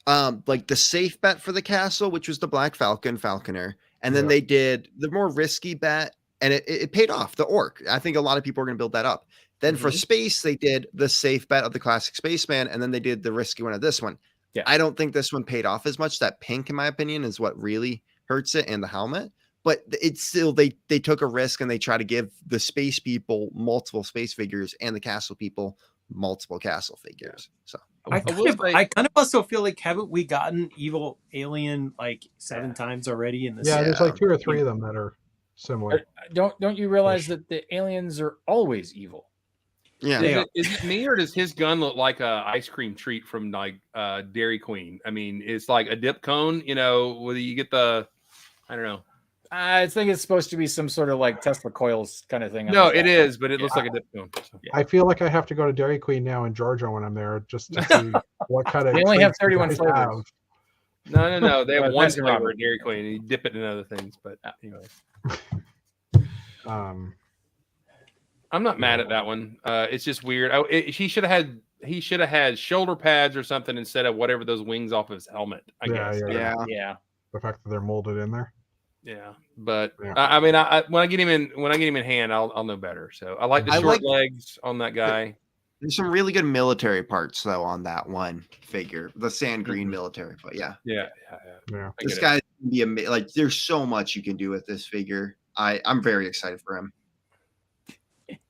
like the safe bet for the castle, which was the Black Falconer, and then they did the more risky bet, and it paid off. The orc. I think a lot of people are going to build that up. Then for space, they did the safe bet of the classic spaceman, and then they did the risky one of this one. Yeah. I don't think this one paid off as much. That pink, in my opinion, is what really hurts it, and the helmet. But it's still they took a risk, and they try to give the space people multiple space figures, and the castle people multiple castle figures. So I kind of also feel like, haven't we gotten evil alien like 7 times already in this? Yeah, there's like 2 or 3 of them that are similar. Don't you realize that the aliens are always evil? Yeah. Is it me, or does his gun look like a ice cream treat from like Dairy Queen? I mean, it's like a dip cone, whether you get I don't know. I think it's supposed to be some sort of like Tesla coils kind of thing. No, it is, but it looks like a dip cone. So. I feel like I have to go to Dairy Queen now in Georgia when I'm there just to see what kind of. They only have 31 treats flavors. Have. No. They have Well, one that's flavor right. at Dairy Queen, and you dip it in other things. But anyway, I'm not mad at that one. It's just weird. He should have had shoulder pads or something instead of whatever those wings off of his helmet. I guess. Yeah. The fact that they're molded in there. Yeah, but Yeah. I mean, when I get him in hand, I'll know better. So I like the short legs on that guy. There's some really good military parts though on that one figure, the sand green military. But yeah, this guy can be like. There's so much you can do with this figure. I'm very excited for him.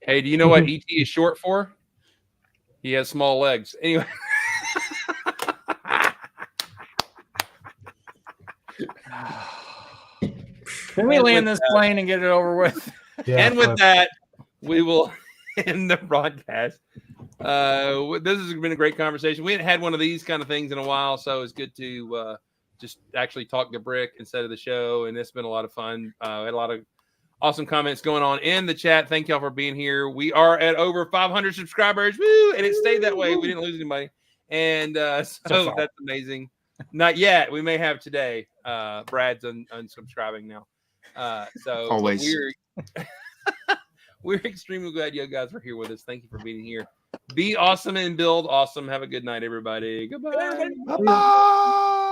Hey, do you know what ET is short for? He has small legs. Anyway. Can we land this plane and get it over with? Yeah, and with that, we will end the broadcast. This has been a great conversation. We hadn't had one of these kind of things in a while, so it's good to just actually talk to Brick instead of the show, and it's been a lot of fun. We had a lot of awesome comments going on in the chat. Thank y'all for being here. We are at over 500 subscribers. Woo! And it stayed that way. We didn't lose anybody. And so that's amazing. Not yet. We may have today. Brad's unsubscribing now. So always. We're extremely glad you guys are here with us. Thank you for being here. Be awesome and build awesome. Have a good night, everybody. Goodbye. Bye.